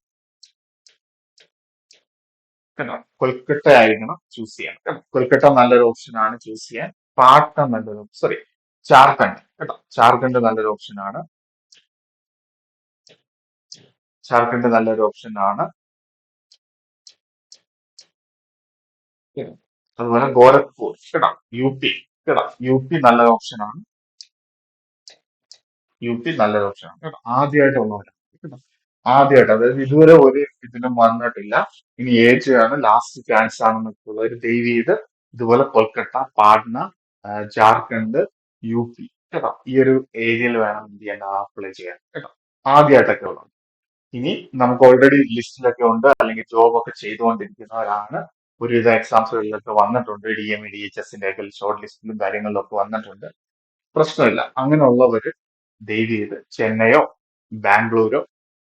A: കേട്ടോ. കൊൽക്കത്ത ആയിരിക്കണം ചൂസ് ചെയ്യാൻ കേട്ടോ. കൊൽക്കത്ത നല്ലൊരു ഓപ്ഷൻ ആണ് ചൂസ് ചെയ്യാൻ. പാട്ന നല്ലൊരു, സോറി, ജാർഖണ്ഡ് കേട്ടോ. ജാർഖണ്ഡ് നല്ലൊരു ഓപ്ഷൻ ആണ്. ജാർഖണ്ഡ് നല്ലൊരു ഓപ്ഷൻ ആണ്. അതുപോലെ ഗോരഖ്പൂർ കേട്ടോ. UP കേട്ടോ. UP നല്ലൊരു ഓപ്ഷൻ ആണ്. UP നല്ലൊരു ഓപ്ഷൻ ആണ് കേട്ടോ. ആദ്യമായിട്ടുള്ളവരാണ് കേട്ടോ. ആദ്യമായിട്ട്, അതായത് ഇതുവരെ ഒരു ഇതിലും വന്നിട്ടില്ല. ഇനി ആണ് ലാസ്റ്റ് ചാൻസ് ആണെന്നൊക്കെ ഉള്ളവർ ദയവ് ചെയ്ത് ഇതുപോലെ കൊൽക്കത്ത, പാട്ന, ജാർഖണ്ഡ്, UP കേട്ടോ, ഈ ഒരു ഏരിയയിൽ വേണം എന്ത് ചെയ്യാൻ, അപ്ലൈ ചെയ്യാൻ കേട്ടോ. ആദ്യമായിട്ടൊക്കെ ഉള്ളത്. ഇനി നമുക്ക് ഓൾറെഡി ലിസ്റ്റിലൊക്കെ ഉണ്ട്, അല്ലെങ്കിൽ ജോബ് ഒക്കെ ചെയ്തുകൊണ്ടിരിക്കുന്നവരാണ്. ഒരുവിധ എക്സാംസുകളിലൊക്കെ വന്നിട്ടുണ്ട്. DME DHSന്റെ ഒക്കെ ഷോർട്ട് ലിസ്റ്റിലും കാര്യങ്ങളിലൊക്കെ വന്നിട്ടുണ്ട്. പ്രശ്നമില്ല. അങ്ങനെയുള്ളവര് ദയവ് ചെയ്ത് ചെന്നൈയോ ബാംഗ്ലൂരോ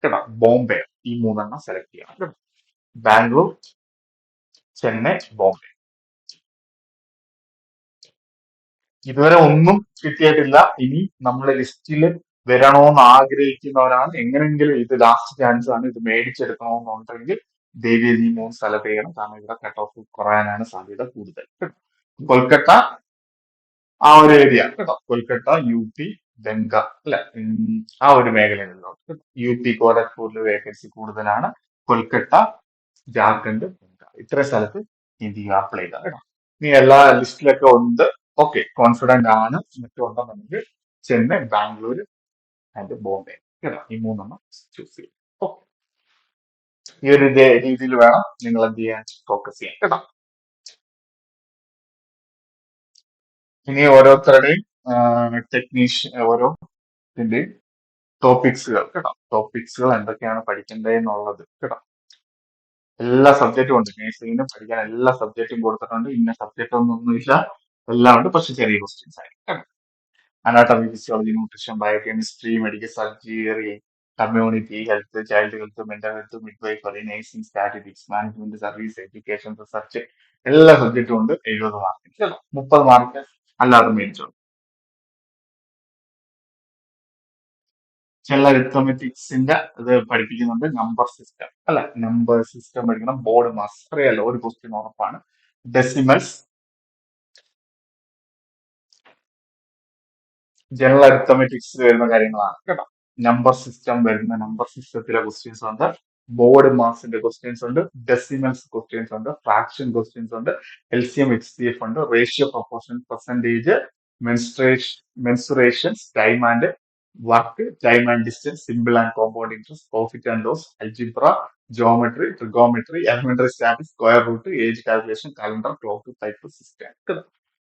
A: കേട്ടോ, ബോംബെയോ, ഈ മൂന്നെണ്ണം സെലക്ട് ചെയ്യണം കേട്ടോ. ബാംഗ്ലൂർ, ചെന്നൈ, ബോംബെ. ഇതുവരെ ഒന്നും കിട്ടിയിട്ടില്ല. ഇനി നമ്മുടെ ലിസ്റ്റിൽ വരണോന്ന് ആഗ്രഹിക്കുന്നവരാണ്, എങ്ങനെങ്കിലും ഇത് ലാസ്റ്റ് ചാൻസ് ആണ്, ഇത് മേടിച്ചെടുക്കണമെന്നുണ്ടെങ്കിൽ ദയവ് ചെയ്ത് ഈ മൂന്ന് സെലക്ട് ചെയ്യണം. കാരണം ഇവിടെ കട്ട് ഓഫ് കുറയാനാണ് സാധ്യത കൂടുതൽ കേട്ടോ. കൊൽക്കത്ത ആ ഒരു ഏരിയ കേട്ടോ. കൊൽക്കത്ത, UP, ബംഗാൾ അല്ലെ, ആ ഒരു മേഖലയിലുള്ളവർക്ക്. UP ഗോരഖ്പൂരിൽ വേക്കൻസി കൂടുതലാണ്. കൊൽക്കത്ത, ജാർഖണ്ഡ്, ബംഗാൾ, ഇത്രയും സ്ഥലത്ത് എന്ത് ചെയ്യുക, അപ്ലൈ ചെയ്താൽ കേട്ടോ. ഇനി എല്ലാ ലിസ്റ്റിലൊക്കെ ഉണ്ട്, ഓക്കെ, കോൺഫിഡന്റ് ആണ് എന്നൊക്കെ ഉണ്ടെന്നുണ്ടെങ്കിൽ ചെന്നൈ, ബാംഗ്ലൂർ ആൻഡ് ബോംബെ കേട്ടോ, ഈ മൂന്നെണ്ണം ചൂസ് ചെയ്യും. ഓക്കെ, ഈ ഒരു രീതിയിൽ വേണം നിങ്ങൾ എന്ത് ചെയ്യാൻ, ഫോക്കസ് ചെയ്യാൻ കേട്ടോ. ഇനി ഓരോരുത്തരുടെയും ഓരോ ഇതിന്റെയും ടോപ്പിക്സുകൾ കേട്ടോ. ടോപ്പിക്സുകൾ എന്തൊക്കെയാണ് പഠിക്കേണ്ടതെന്നുള്ളത് കേട്ടോ. എല്ലാ സബ്ജക്റ്റും ഉണ്ട്. നേഴ്സിംഗിന് പഠിക്കാൻ എല്ലാ സബ്ജക്റ്റും കൊടുത്തിട്ടുണ്ട്. ഇന്ന സബ്ജക്റ്റ് ഒന്നുമില്ല. എല്ലാം ഉണ്ട്, പക്ഷെ ചെറിയ ക്വസ്റ്റ്യൻസ് ആയിരിക്കും. Anatomy, physiology, nutrition, biochemistry, medical surgery, community health, child health, mental health, midwifery, nursing, statistics, management, service, education, research, എല്ലാ സബ്ജക്റ്റും ഉണ്ട്. 70 മാർക്കിന് കേട്ടോ. 30 മാർക്ക് അല്ലാതെ മേടിച്ചോളൂ. ചില അരിത്തമെറ്റിക്സിന്റെ ഇത് പഠിപ്പിക്കുന്നുണ്ട്. നമ്പർ സിസ്റ്റം അല്ല, നമ്പർ സിസ്റ്റം പഠിക്കണം. ബോർഡ് മാസ് അറിയാലോ, ഒരു ക്വസ്റ്റ്യൻ ഉറപ്പാണ്. ഡെസിമൽസ്, ജനറൽ അരിത്തമെറ്റിക്സ് വരുന്ന കാര്യങ്ങളാണ് കേട്ടോ. നമ്പർ സിസ്റ്റം വരുന്ന നമ്പർ സിസ്റ്റത്തിലെ ക്വസ്റ്റ്യൻസ് ഉണ്ട്. ബോർഡ് മാസിന്റെ ക്വസ്റ്റ്യൻസ് ഉണ്ട്. ഡെസിമൽസ് ക്വസ്റ്റ്യൻസ് ഉണ്ട്. ഫ്രാക്ഷൻ ക്വസ്റ്റ്യൻസ് ഉണ്ട്. എൽസിഎം, എച്ച് ഉണ്ട്. Ratio, proportion, percentage, mensurations, time and work, time and distance, simple and compound interest, profit and loss, algebra, geometry, trigonometry, elementary statics, square root, age calculation, calendar, clock, type, system.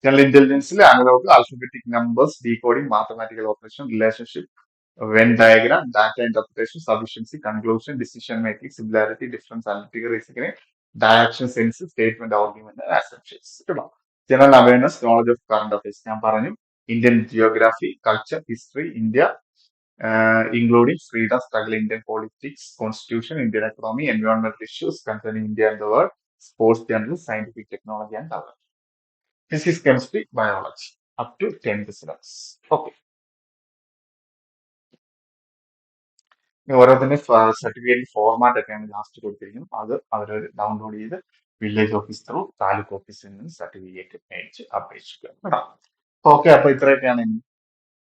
A: General ഇന്റലിജൻസിൽ analogue, alphabetic numbers, decoding, mathematical operation, relationship, Venn diagram, data interpretation, sufficiency, conclusion, decision making, similarity, difference, analytical reasoning, direction sense, statement, argument, assumptions കേട്ടോ. General awareness, knowledge of current affairs ഞാൻ പറഞ്ഞു. Indian geography, culture, history, India, including freedom struggle, Indian politics, constitution, Indian economy, എൻവയോൺമെന്റൽ issues concerning India and the world, sports journal, scientific technology and development. Physics, chemistry, biology, up to 10th syllabus. Okay. ഇനി ഓരോന്നിന്റെ certificate format ഒക്കെയാണ് last കൊടുത്തിരിക്കുന്നത്. അത് അവർ download ചെയ്ത് village office through taluk ഓഫീസിൽ നിന്ന് സർട്ടിഫിക്കറ്റ് മേടിച്ച് അപേക്ഷിക്കുക കേട്ടോ. ഓക്കെ, അപ്പൊ ഇത്രയൊക്കെയാണ്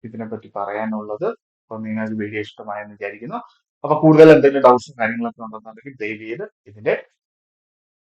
A: ഇതിനെ പറ്റി പറയാനുള്ളത്. അപ്പൊ നിങ്ങൾക്ക് വീഡിയോ ഇഷ്ടമായെന്ന് വിചാരിക്കുന്നു. അപ്പൊ കൂടുതൽ എന്തെങ്കിലും ഡൗട്ട്സും കാര്യങ്ങളൊക്കെ ഉണ്ടെന്നുണ്ടെങ്കിൽ ദയവ് ചെയ്ത് ഇതിന്റെ